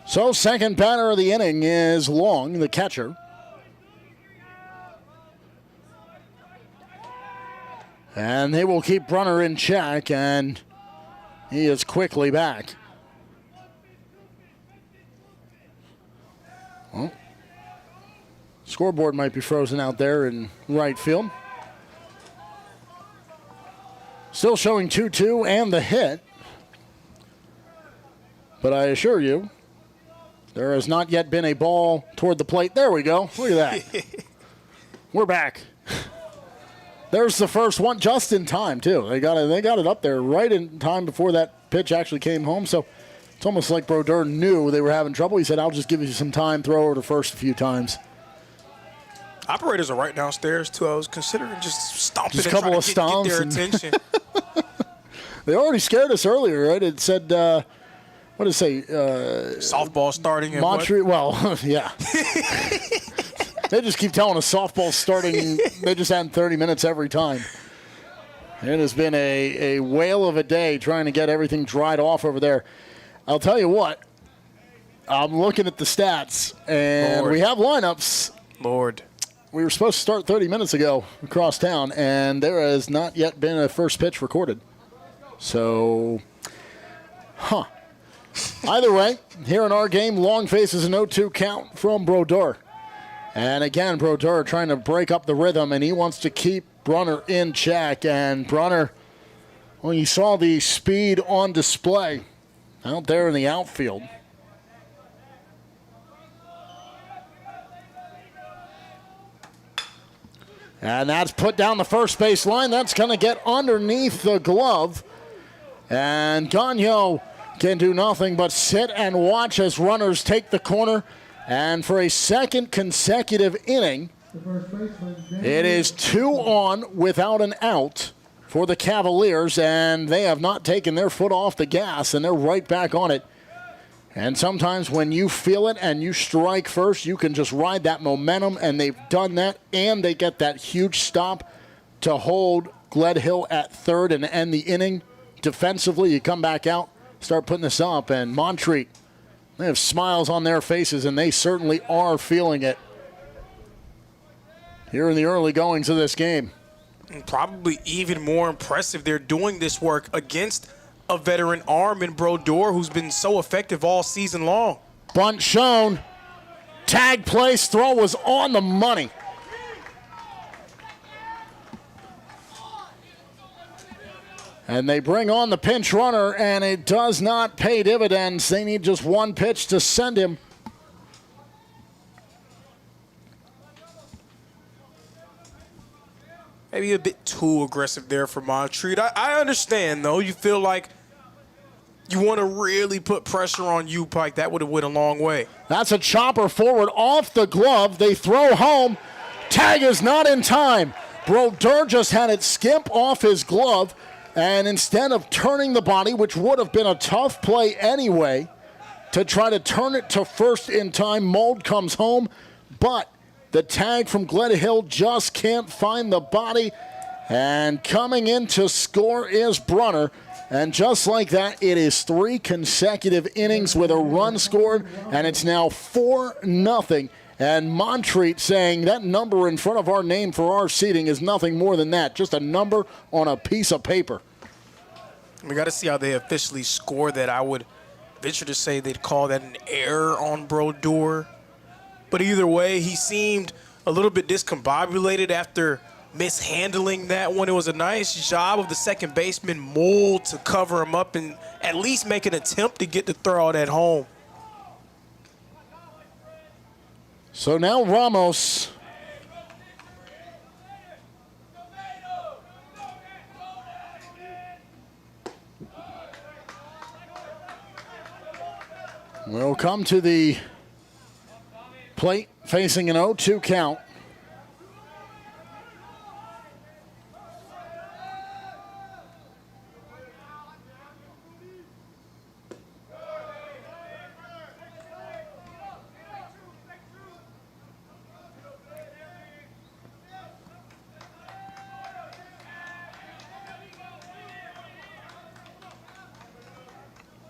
So second batter of the inning is Long, the catcher. And they will keep Brunner in check, and he is quickly back. Well, scoreboard might be frozen out there in right field. Still showing 2-2 and the hit. But I assure you, there has not yet been a ball toward the plate. There we go. Look at that. We're back. There's the first one just in time, too. They got it up there right in time before that pitch actually came home. So it's almost like Brodeur knew they were having trouble. He said, I'll just give you some time, throw over to first a few times. Operators are right downstairs, too. I was considering just stomping just a and couple trying of to get their stomps attention. They already scared us earlier, right? It said, what did it say? Softball starting in Montreat. Well, yeah. They just keep telling us softball starting. They just add 30 minutes every time. It has been a whale of a day trying to get everything dried off over there. I'll tell you what. I'm looking at the stats, and Lord. we have lineups. Lord. We were supposed to start 30 minutes ago across town, and there has not yet been a first pitch recorded. So, Either way, here in our game, Long faces an 0-2 count from Brodeur. And again, Brodeur trying to break up the rhythm, and he wants to keep Brunner in check. And Brunner, well, you saw the speed on display out there in the outfield. And that's put down the first base line. That's going to get underneath the glove. And Gagnon can do nothing but sit and watch as runners take the corner. And for a second consecutive inning, it is 2 on without an out for the Cavaliers. And they have not taken their foot off the gas, and they're right back on it. And sometimes when you feel it and you strike first, you can just ride that momentum, and they've done that, and they get that huge stop to hold Gledhill at third and end the inning. Defensively, you come back out, start putting this up, and Montreat, they have smiles on their faces, and they certainly are feeling it here in the early goings of this game. And probably even more impressive, they're doing this work against a veteran arm in Brodeur who's been so effective all season long. Bunt shown. Tag place. Throw was on the money. And they bring on the pinch runner, and it does not pay dividends. They need just one pitch to send him. Maybe a bit too aggressive there for Montreat. I understand, though. You feel like you want to really put pressure on you, Pike. That would have went a long way. That's a chopper forward off the glove. They throw home. Tag is not in time. Brodeur just had it skip off his glove, and instead of turning the body, which would have been a tough play anyway, to try to turn it to first in time, Mold comes home, but the tag from Gledhill just can't find the body, and coming in to score is Brunner. And just like that, it is 3 consecutive innings with a run scored, and it's now 4-0. And Montreat saying that number in front of our name for our seating is nothing more than that, just a number on a piece of paper. We got to see how they officially score that. I would venture to say they'd call that an error on Brodeur. But either way, he seemed a little bit discombobulated after mishandling that one. It was a nice job of the second baseman, Mold, to cover him up and at least make an attempt to get the throw out at home. So now Ramos will come to the plate facing an 0-2 count.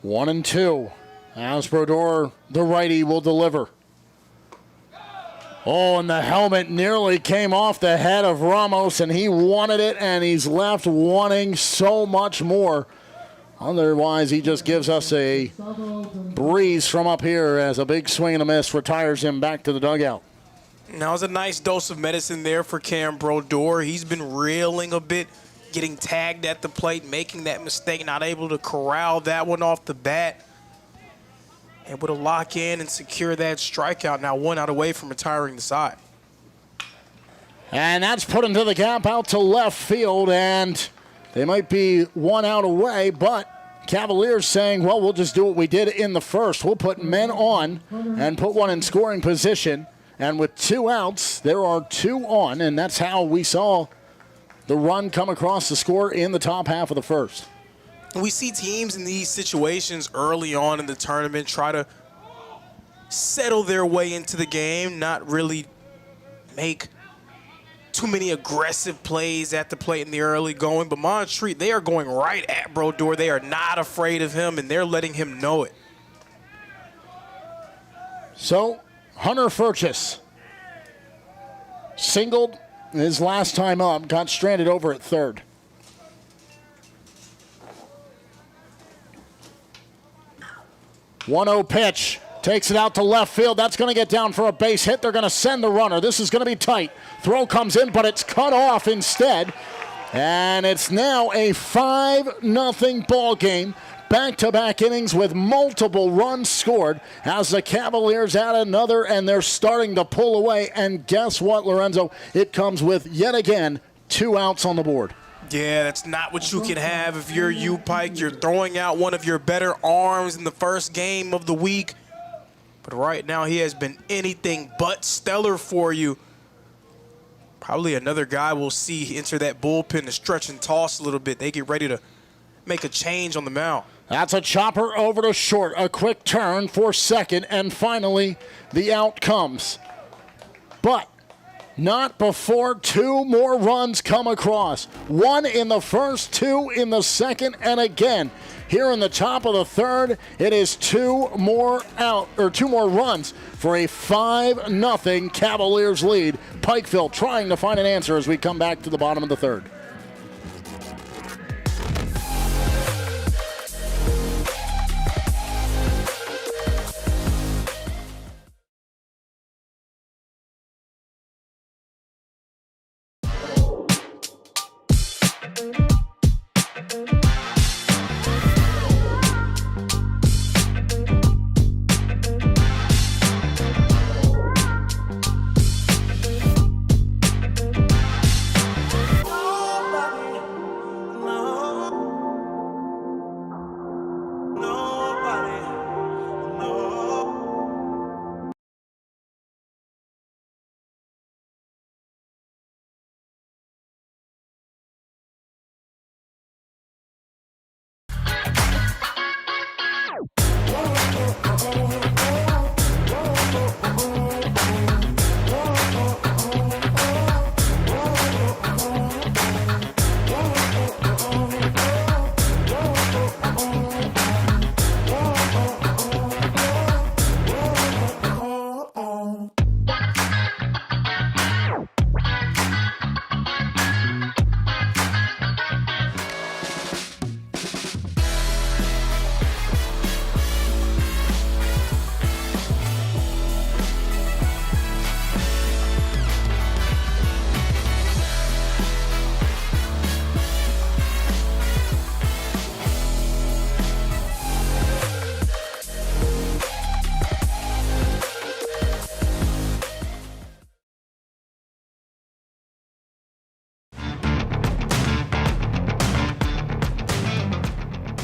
One and two. As Brodeur, the righty, will deliver. Oh, and the helmet nearly came off the head of Ramos, and he wanted it, and he's left wanting so much more. Otherwise, he just gives us a breeze from up here as a big swing and a miss retires him back to the dugout. Now, it's a nice dose of medicine there for Cam Brodeur. He's been reeling a bit, getting tagged at the plate, making that mistake, not able to corral that one off the bat. Able to lock in and secure that strikeout. Now 1 out away from retiring the side. And that's put into the gap out to left field, and they might be 1 out away, but Cavaliers saying, well, we'll just do what we did in the first. We'll put men on and put one in scoring position. And with 2 outs, there are 2 on, and that's how we saw the run come across the score in the top half of the first. We see teams in these situations early on in the tournament try to settle their way into the game, not really make too many aggressive plays at the plate in the early going. But Montreat, they are going right at Brodeur. They are not afraid of him, and they're letting him know it. So, Hunter Furchess singled his last time up, got stranded over at third. One 0 pitch. Takes it out to left field. That's going to get down for a base hit. They're going to send the runner. This is going to be tight. Throw comes in, but it's cut off instead. And it's now a 5-0 ball game. Back-to-back innings with multiple runs scored as the Cavaliers add another, and they're starting to pull away. And guess what, Lorenzo? It comes with, yet again, 2 outs on the board. Yeah, that's not what you can have if you're U Pike. You're throwing out one of your better arms in the first game of the week. But right now he has been anything but stellar for you. Probably another guy we'll see enter that bullpen to stretch and toss a little bit. They get ready to make a change on the mound. That's a chopper over to short. A quick turn for second, and finally the out comes. But not before 2 more runs come across. 1 in the first, 2 in the second, and again, here in the top of the third, it is 2 more runs for a 5-0 Cavaliers lead. Pikeville trying to find an answer as we come back to the bottom of the third.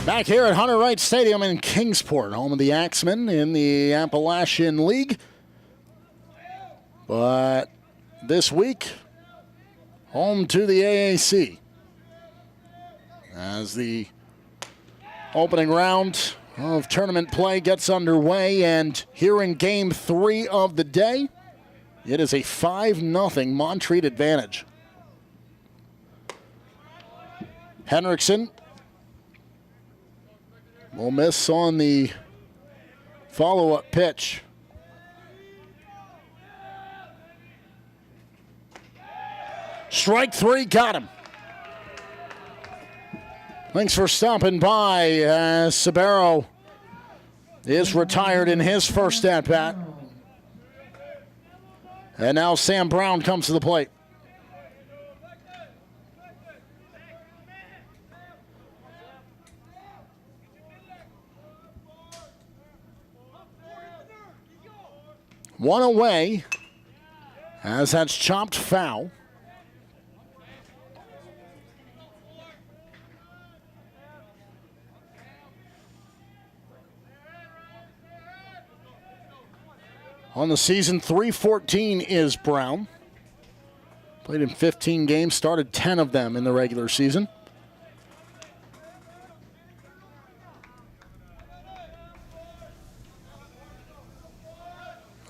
Back here at Hunter Wright Stadium in Kingsport, home of the Axemen in the Appalachian League. But this week, home to the AAC. As the opening round of tournament play gets underway, and here in Game 3 of the day, it is a 5-0 Montreat advantage. Henriksen will miss on the follow-up pitch. Strike 3, got him. Thanks for stopping by as Sabero is retired in his first at-bat. And now Sam Brown comes to the plate. One away, as that's chopped foul. On the season, .314 is Brown. Played in 15 games, started 10 of them in the regular season.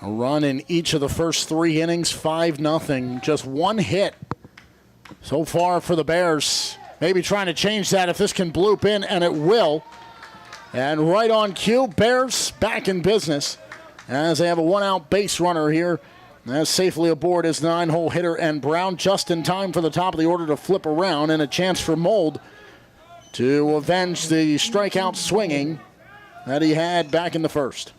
A run in each of the first 3 innings, 5-0. Just one hit so far for the Bears. Maybe trying to change that if this can bloop in, and it will. And right on cue, Bears back in business as they have a 1-out base runner here. That's safely aboard his 9-hole hitter, and Brown just in time for the top of the order to flip around, and a chance for Mold to avenge the strikeout swinging that he had back in the first.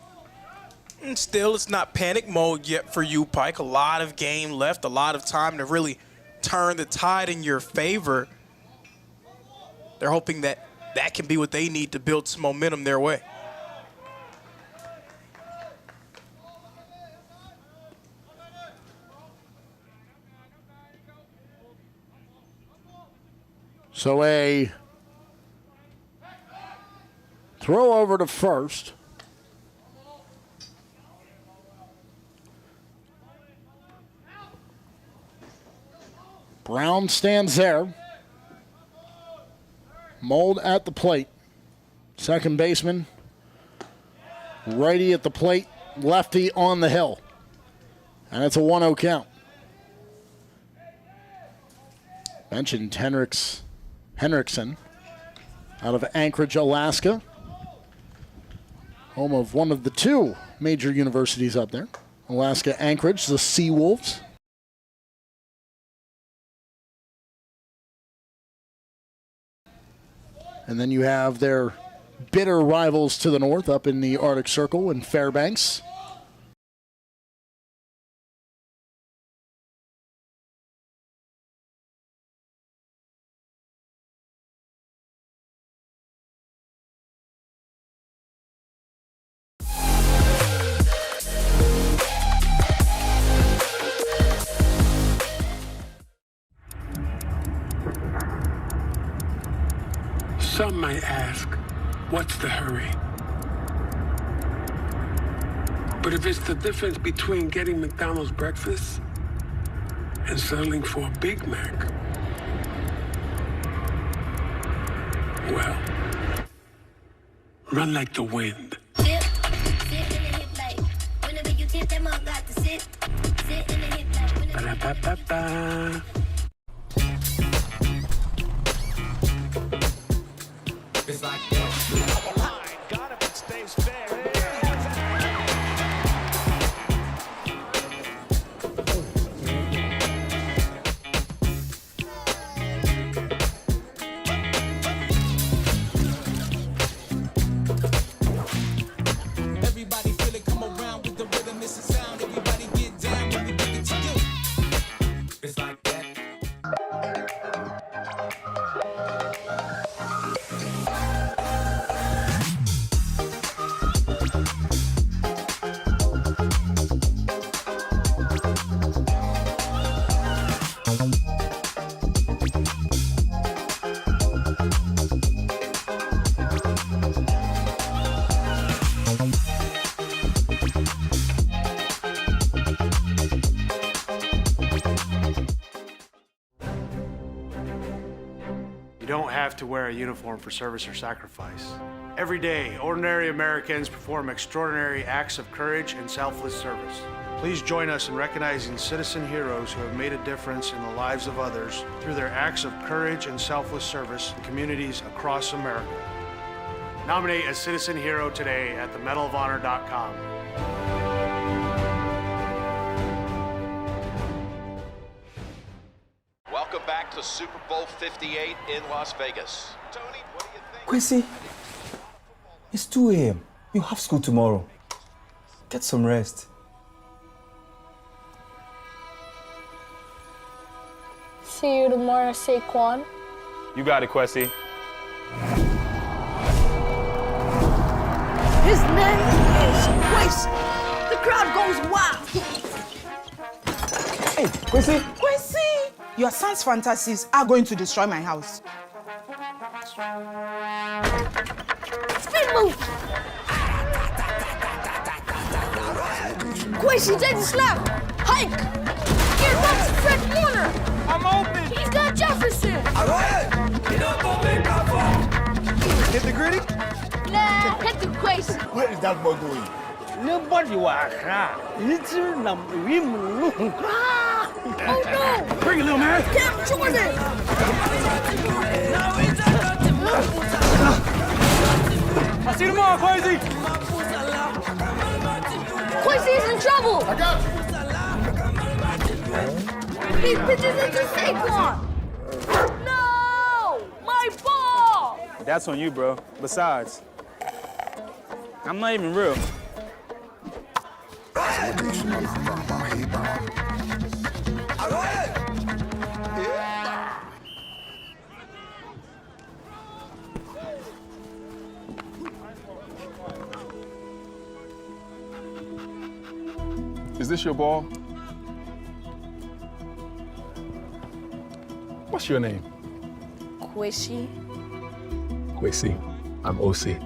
And still, it's not panic mode yet for you, Pike. A lot of game left, a lot of time to really turn the tide in your favor. They're hoping that that can be what they need to build some momentum their way. So a throw over to first. Brown stands there. Mold at the plate. Second baseman. Righty at the plate. Lefty on the hill. And it's a 1-0 count. Mentioned Henriksen out of Anchorage, Alaska. Home of one of the 2 major universities up there. Alaska Anchorage, the Seawolves. And then you have their bitter rivals to the north up in the Arctic Circle in Fairbanks. Some might ask, what's the hurry? But if it's the difference between getting McDonald's breakfast and settling for a Big Mac, well, run like the wind. Sit in the hip like, whenever you tip them up, got to sit in the hip like, Ba-da-ba-ba-ba. It's like that. Got him, it stays fair. Everybody feel it, come around with the rhythm, it's a sound. Everybody get down when we bring it to you. It's like that. You don't have to wear a uniform for service or sacrifice. Every day, ordinary Americans perform extraordinary acts of courage and selfless service. Please join us in recognizing citizen heroes who have made a difference in the lives of others through their acts of courage and selfless service in communities across America. Nominate a citizen hero today at themedalofhonor.com. Welcome back to Super Bowl 58 in Las Vegas. Tony, what do you think? Quincy, it's 2 a.m. You have school tomorrow. Get some rest. See you tomorrow, Saquon. You got it, Kwesi. His name is Quincy. The crowd goes wild. Hey, Quincy. Quincy, your son's fantasies are going to destroy my house. Spin move. Quincy, take the snap. Hike. Here comes Fred Warner. I'm open. He's got Jefferson. Hit the gritty? Nah, hit the Quincy. Where is that boy going? Nobody was Oh no! Bring it, little man. Cam Jordan! I'll see you tomorrow, Quincy. Quincy's in trouble! I got you. He pitches into Saquon! No! My ball! That's on you, bro. Besides, I'm not even real. Is this your ball? What's your name? Quincy. Kwesi. I'm OC.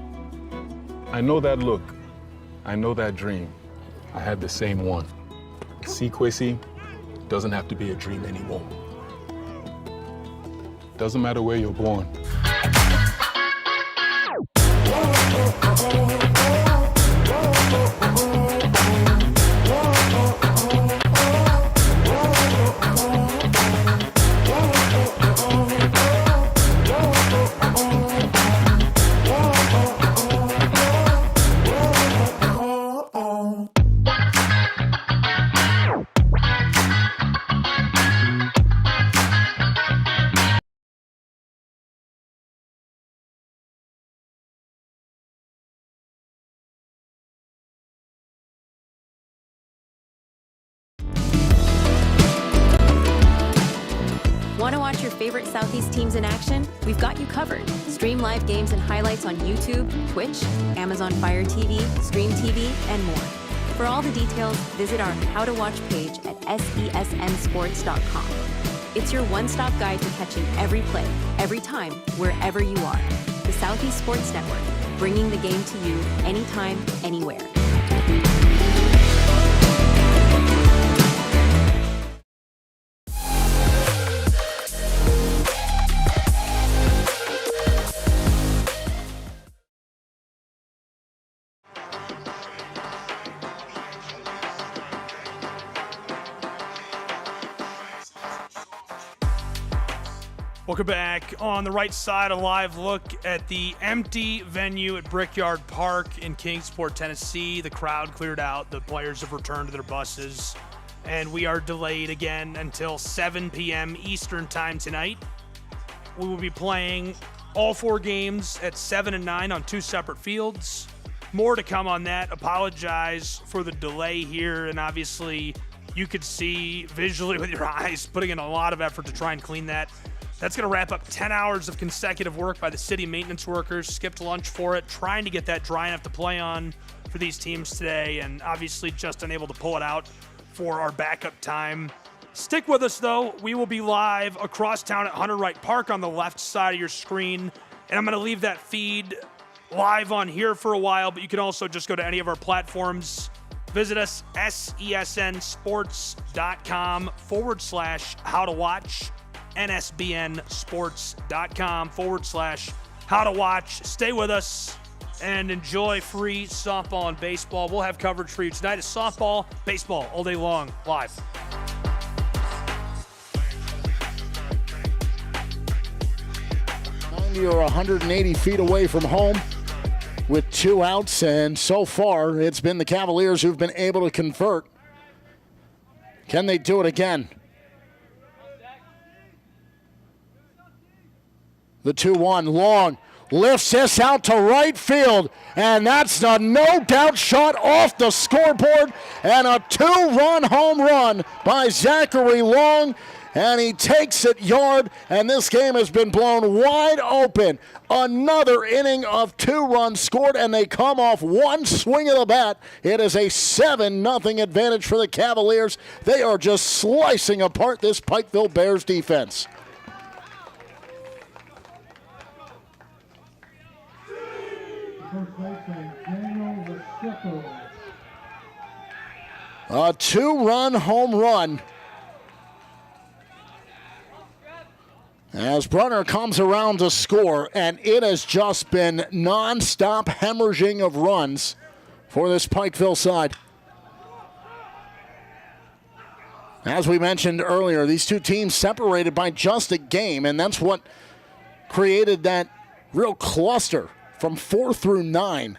I know that look. I know that dream. I had the same one. See, Kwesi, doesn't have to be a dream anymore. Doesn't matter where you're born. Want to watch your favorite Southeast teams in action? We've got you covered. Stream live games and highlights on YouTube, Twitch, Amazon Fire TV, Stream TV, and more. For all the details, visit our How to Watch page at sesnsports.com. It's your one-stop guide to catching every play, every time, wherever you are. The Southeast Sports Network, bringing the game to you anytime, anywhere. Welcome back. On the right side, a live look at the empty venue at Brickyard Park in Kingsport, Tennessee. The crowd cleared out. The players have returned to their buses. And we are delayed again until 7 p.m. Eastern time tonight. We will be playing all 4 games at 7 and 9 on 2 separate fields. More to come on that. Apologize for the delay here. And obviously, you could see visually with your eyes putting in a lot of effort to try and clean that. That's going to wrap up 10 hours of consecutive work by the city maintenance workers. Skipped lunch for it, trying to get that dry enough to play on for these teams today, and obviously just unable to pull it out for our backup time. Stick with us, though. We will be live across town at Hunter Wright Park on the left side of your screen, and I'm going to leave that feed live on here for a while, but you can also just go to any of our platforms. Visit us, sesnsports.com/how to watch. nsbnsports.com/how-to-watch. Stay with us and enjoy free softball and baseball. We'll have coverage for you tonight. It's softball, baseball all day long, live. You're 180 feet away from home with 2 outs, and so far it's been the Cavaliers who've been able to convert. Can they do it again? The 2-1, Long lifts this out to right field, and that's a no-doubt shot off the scoreboard, and a 2-run home run by Zachary Long, and he takes it yard, and this game has been blown wide open. Another inning of 2 runs scored, and they come off one swing of the bat. It is a 7-0 advantage for the Cavaliers. They are just slicing apart this Pikeville Bears defense. A 2-run home run as Brunner comes around to score, and it has just been non-stop hemorrhaging of runs for this Pikeville side. As we mentioned earlier, these two teams separated by just a game, and that's what created that real cluster from 4 through 9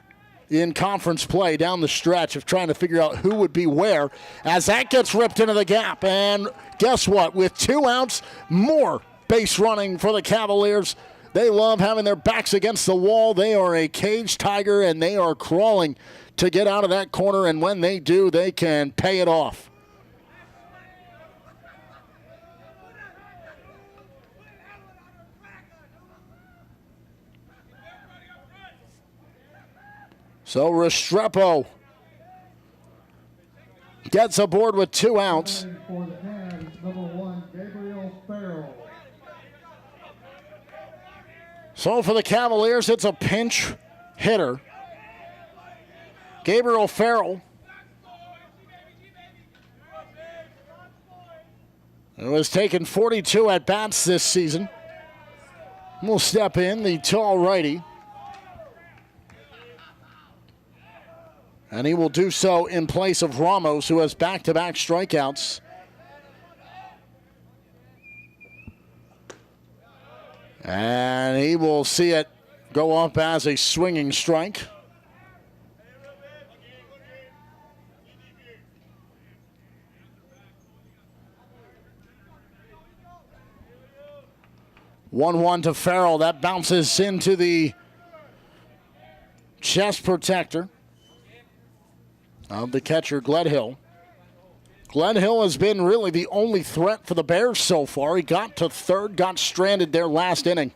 in conference play down the stretch of trying to figure out who would be where as that gets ripped into the gap. And guess what? With 2 outs, more base running for the Cavaliers. They love having their backs against the wall. They are a caged tiger, and they are crawling to get out of that corner, and when they do, they can pay it off. So Restrepo gets aboard with 2 outs. So for the Cavaliers, it's a pinch hitter. Gabriel Farrell, who has taken 42 at-bats this season, will step in, the tall righty. And he will do so in place of Ramos, who has back-to-back strikeouts. And he will see it go up as a swinging strike. One to Farrell. That bounces into the chest protector of the catcher, Gledhill. Gledhill has been really the only threat for the Bears so far. He got to third, got stranded there last inning.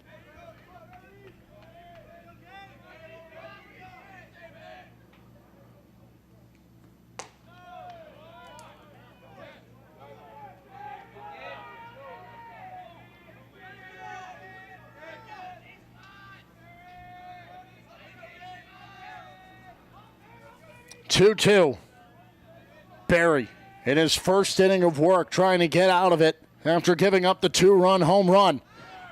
Two. Barry in his first inning of work trying to get out of it after giving up the 2-run home run.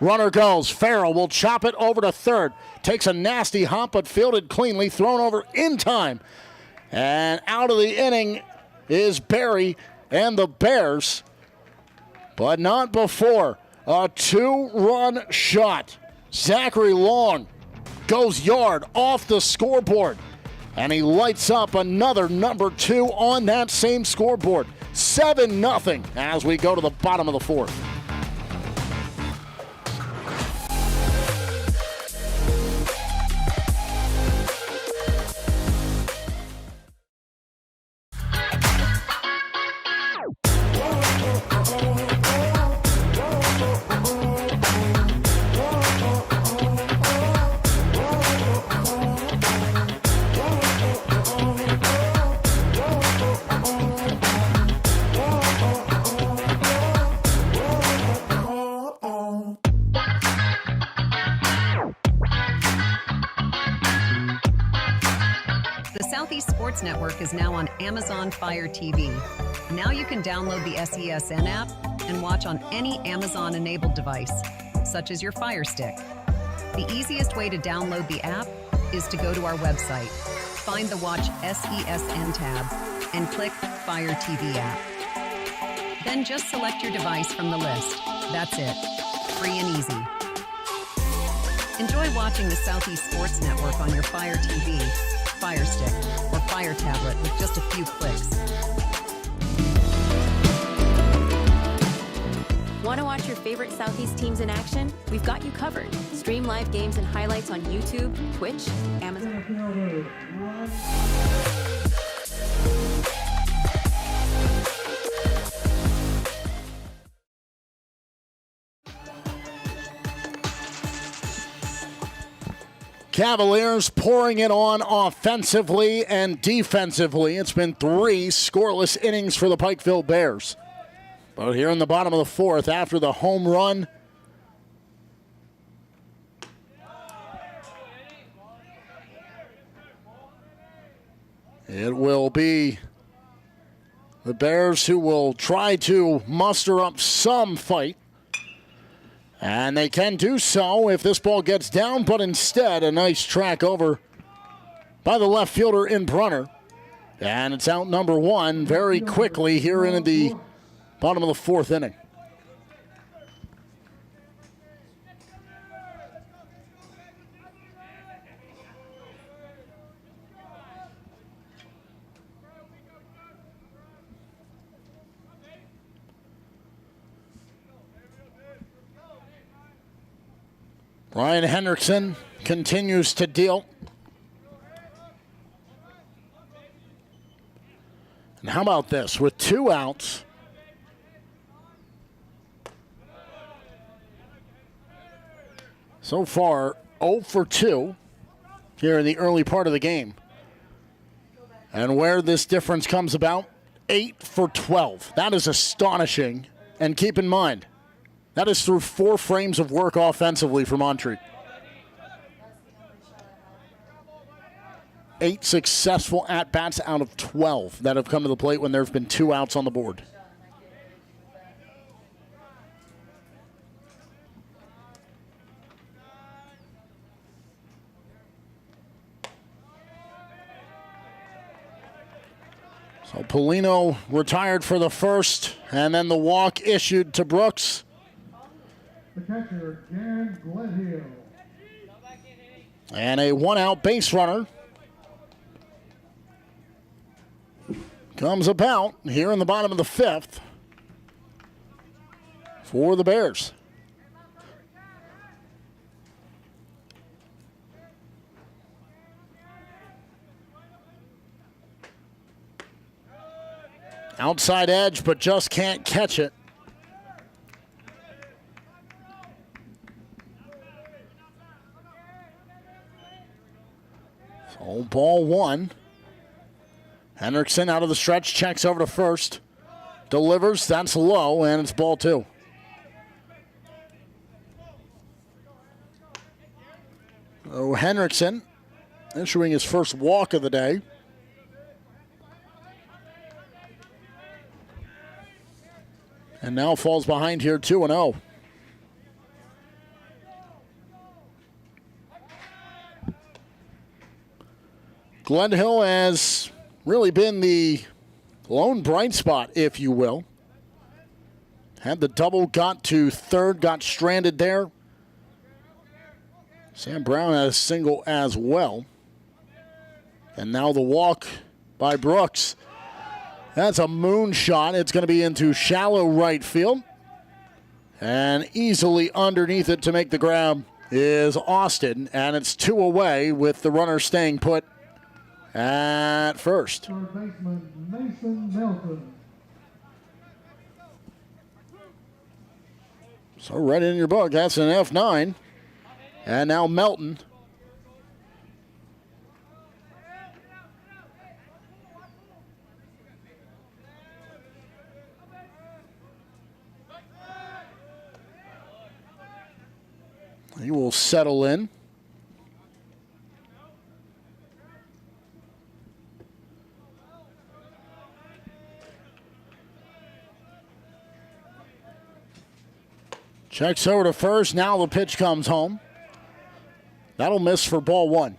Runner goes. Farrell will chop it over to third. Takes a nasty hop but fielded cleanly, thrown over in time. And out of the inning is Barry and the Bears, but not before a 2-run shot. Zachary Long goes yard off the scoreboard. And he lights up another number 2 on that same scoreboard. 7-0 as we go to the bottom of the 4th. Network is now on Amazon Fire TV. Now you can download the SESN app and watch on any Amazon-enabled device, such as your Fire Stick. The easiest way to download the app is to go to our website, find the Watch SESN tab, and click Fire TV app. Then just select your device from the list. That's it. Free and easy. Enjoy watching the Southeast Sports Network on your Fire TV, Fire Stick, or Fire tablet with just a few clicks. Want to watch your favorite Southeast teams in action? We've got you covered. Stream live games and highlights on YouTube, Twitch, Amazon. Cavaliers pouring it on offensively and defensively. It's been 3 scoreless innings for the Pikeville Bears. But here in the bottom of the 4th, after the home run, it will be the Bears who will try to muster up some fight. And they can do so if this ball gets down, but instead a nice track over by the left fielder in Brunner. And it's out number 1 very quickly here in the bottom of the 4th inning. Ryan Hendrickson continues to deal. And how about this? With 2 outs, so far 0 for 2 here in the early part of the game. And where this difference comes about, 8 for 12. That is astonishing. And keep in mind, that is through 4 frames of work offensively for Montreat. 8 successful at-bats out of 12 that have come to the plate when there have been 2 outs on the board. So Polino retired for the first, and then the walk issued to Brooks. The catcher, Dan Glenhill. And a 1-out base runner comes about here in the bottom of the 5th for the Bears. Outside edge, but just can't catch it. So ball 1. Hendrickson out of the stretch, checks over to first. Delivers, that's low, and it's ball 2. So Hendrickson issuing his first walk of the day. And now falls behind here 2-0. Glenhill has really been the lone bright spot, if you will. Had the double, got to third, got stranded there. Sam Brown had a single as well. And now the walk by Brooks. That's a moonshot. It's going to be into shallow right field. And easily underneath it to make the grab is Austin. And it's 2 away with the runner staying put at first. Third baseman Mason Melton. So right in your book, that's an F9. And now Melton. He will settle in. Checks over to first. Now the pitch comes home. That'll miss for ball one.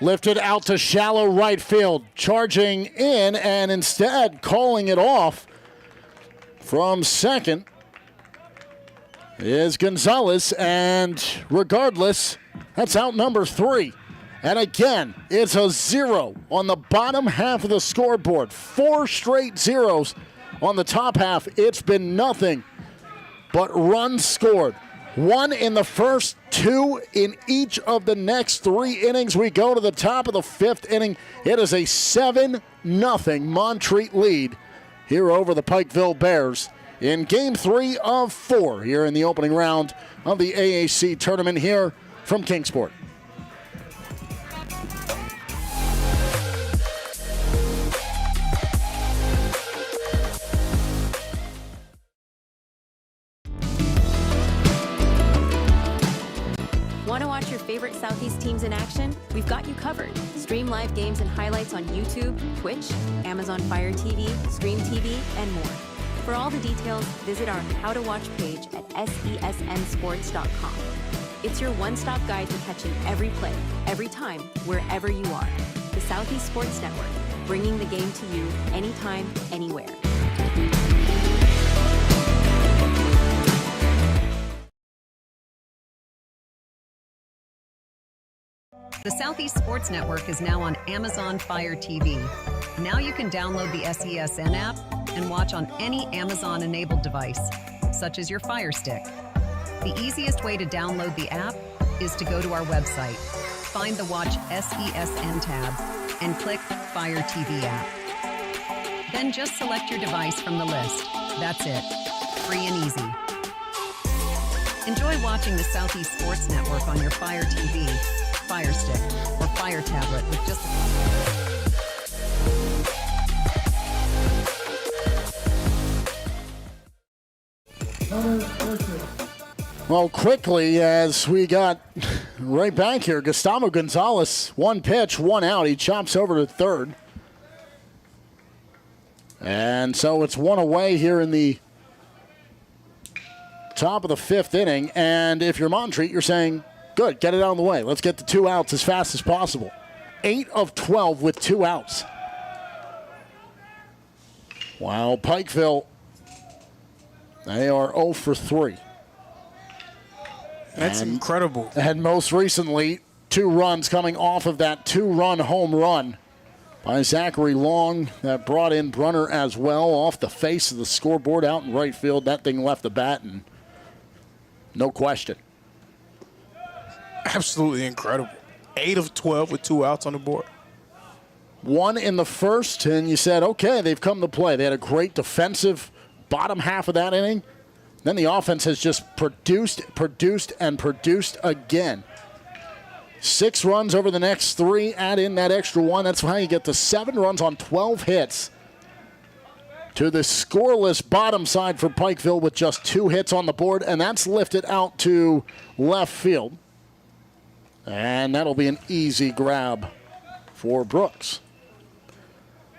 Lifted out to shallow right field. Charging in and instead calling it off from second is Gonzalez. And regardless, that's out number 3. And again, it's a 0 on the bottom half of the scoreboard. 4 straight zeros on the top half. It's been nothing but runs scored. 1 in the first, 2 in each of the next 3 innings. We go to the top of the 5th inning. It is a 7-0 Montreat lead here over the Pikeville Bears in Game 3 of 4 here in the opening round of the AAC tournament here from Kingsport. Want to watch your favorite Southeast teams in action? We've got you covered. Stream live games and highlights on YouTube, Twitch, Amazon Fire TV, Stream TV, and more. For all the details, visit our How to Watch page at sesnsports.com. It's your one-stop guide to catching every play, every time, wherever you are. The Southeast Sports Network, bringing the game to you anytime, anywhere. The Southeast Sports Network is now on Amazon Fire TV. Now you can download the SESN app and watch on any Amazon-enabled device, such as your Fire Stick. The easiest way to download the app is to go to our website, find the Watch SESN tab, and click Fire TV app. Then just select your device from the list. That's it. Free and easy. Enjoy watching the Southeast Sports Network on your Fire TV, Fire Stick, or Fire Tablet with just Well, quickly as we got right back here, Gustavo Gonzalez, 1 pitch, 1 out. He chops over to third. And so it's 1 away here in the top of the 5th inning. And if you're Montreat, you're saying, good, get it out of the way. Let's get the 2 outs as fast as possible. 8 of 12 with 2 outs. While Pikeville, they are 0 for 3. That's incredible. And most recently, 2 runs coming off of that 2-run home run by Zachary Long that brought in Brunner as well off the face of the scoreboard out in right field. That thing left the bat, and no question. Absolutely incredible. 8 of 12 with 2 outs on the board. 1 in the first, and you said, okay, they've come to play. They had a great defensive bottom half of that inning. Then the offense has just produced again. 6 runs over the next 3. Add in that extra 1. That's how you get to 7 runs on 12 hits. To the scoreless bottom side for Pikeville with just 2 hits on the board, and that's lifted out to left field. And that'll be an easy grab for Brooks.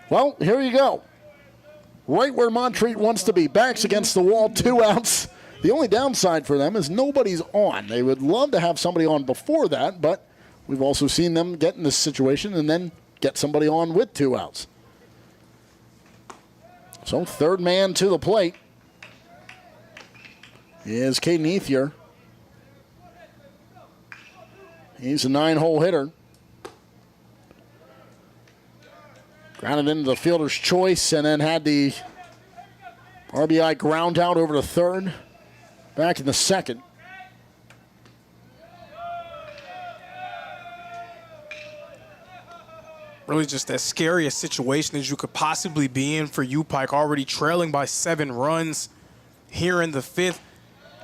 Well, here you go. Right where Montreat wants to be. Backs against the wall, 2 outs. The only downside for them is nobody's on. They would love to have somebody on before that, but we've also seen them get in this situation and then get somebody on with 2 outs. So 3rd man to the plate is Caden Ethier. He's a 9-hole hitter. Grounded into the fielder's choice and then had the RBI ground out over to third. Back in the 2nd. Really just as scary a situation as you could possibly be in for you, Pike, already trailing by 7 runs here in the 5th.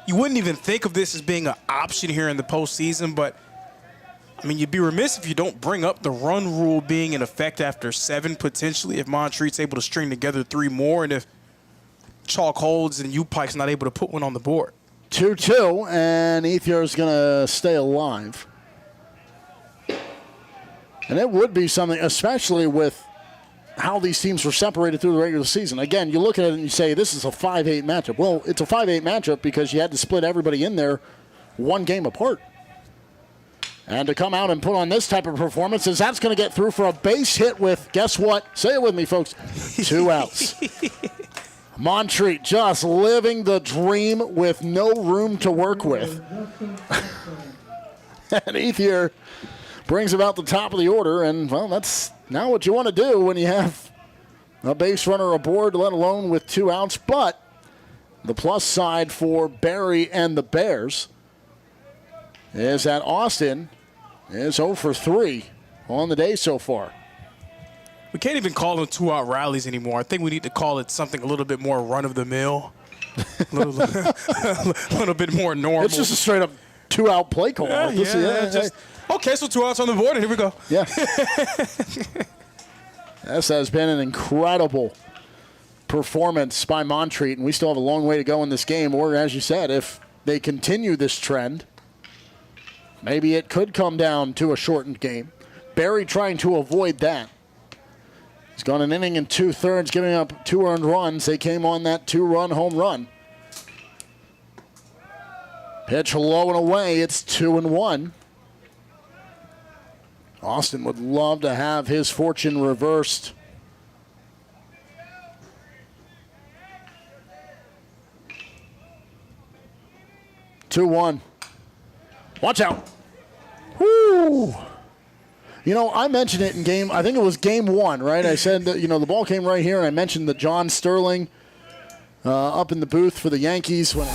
You wouldn't even think of this as being an option here in the postseason, but I mean, you'd be remiss if you don't bring up the run rule being in effect after 7 potentially if Montreat's able to string together 3 more and if chalk holds and U-Pike's not able to put one on the board. 2-2, and Ethier's going to stay alive. And it would be something, especially with how these teams were separated through the regular season. Again, you look at it and you say, this is a 5-8 matchup. Well, it's a 5-8 matchup because you had to split everybody in there one game apart. And to come out and put on this type of performance is that's going to get through for a base hit with, guess what? Say it with me, folks. 2 outs. Montreat just living the dream with no room to work with. And Ethier brings about the top of the order, and, well, that's now what you want to do when you have a base runner aboard, let alone with 2 outs. But the plus side for Barry and the Bears is that Austin is 0 for 3 on the day so far. We can't even call them 2-out rallies anymore. I think we need to call it something a little bit more run-of-the-mill, a little bit more normal. It's just a straight-up 2-out play call. Okay, so 2 outs on the board, and here we go. Yeah. This has been an incredible performance by Montreat, and we still have a long way to go in this game. Or, as you said, if they continue this trend, maybe it could come down to a shortened game. Barry trying to avoid that. He's gone an inning and 2/3, giving up 2 earned runs. They came on that 2-run home run. Pitch low and away. It's 2-1. Austin would love to have his fortune reversed. Two-1. Watch out. Woo! You know, I mentioned it in game, I think it was game 1, right? I said that, the ball came right here, and I mentioned the John Sterling up in the booth for the Yankees when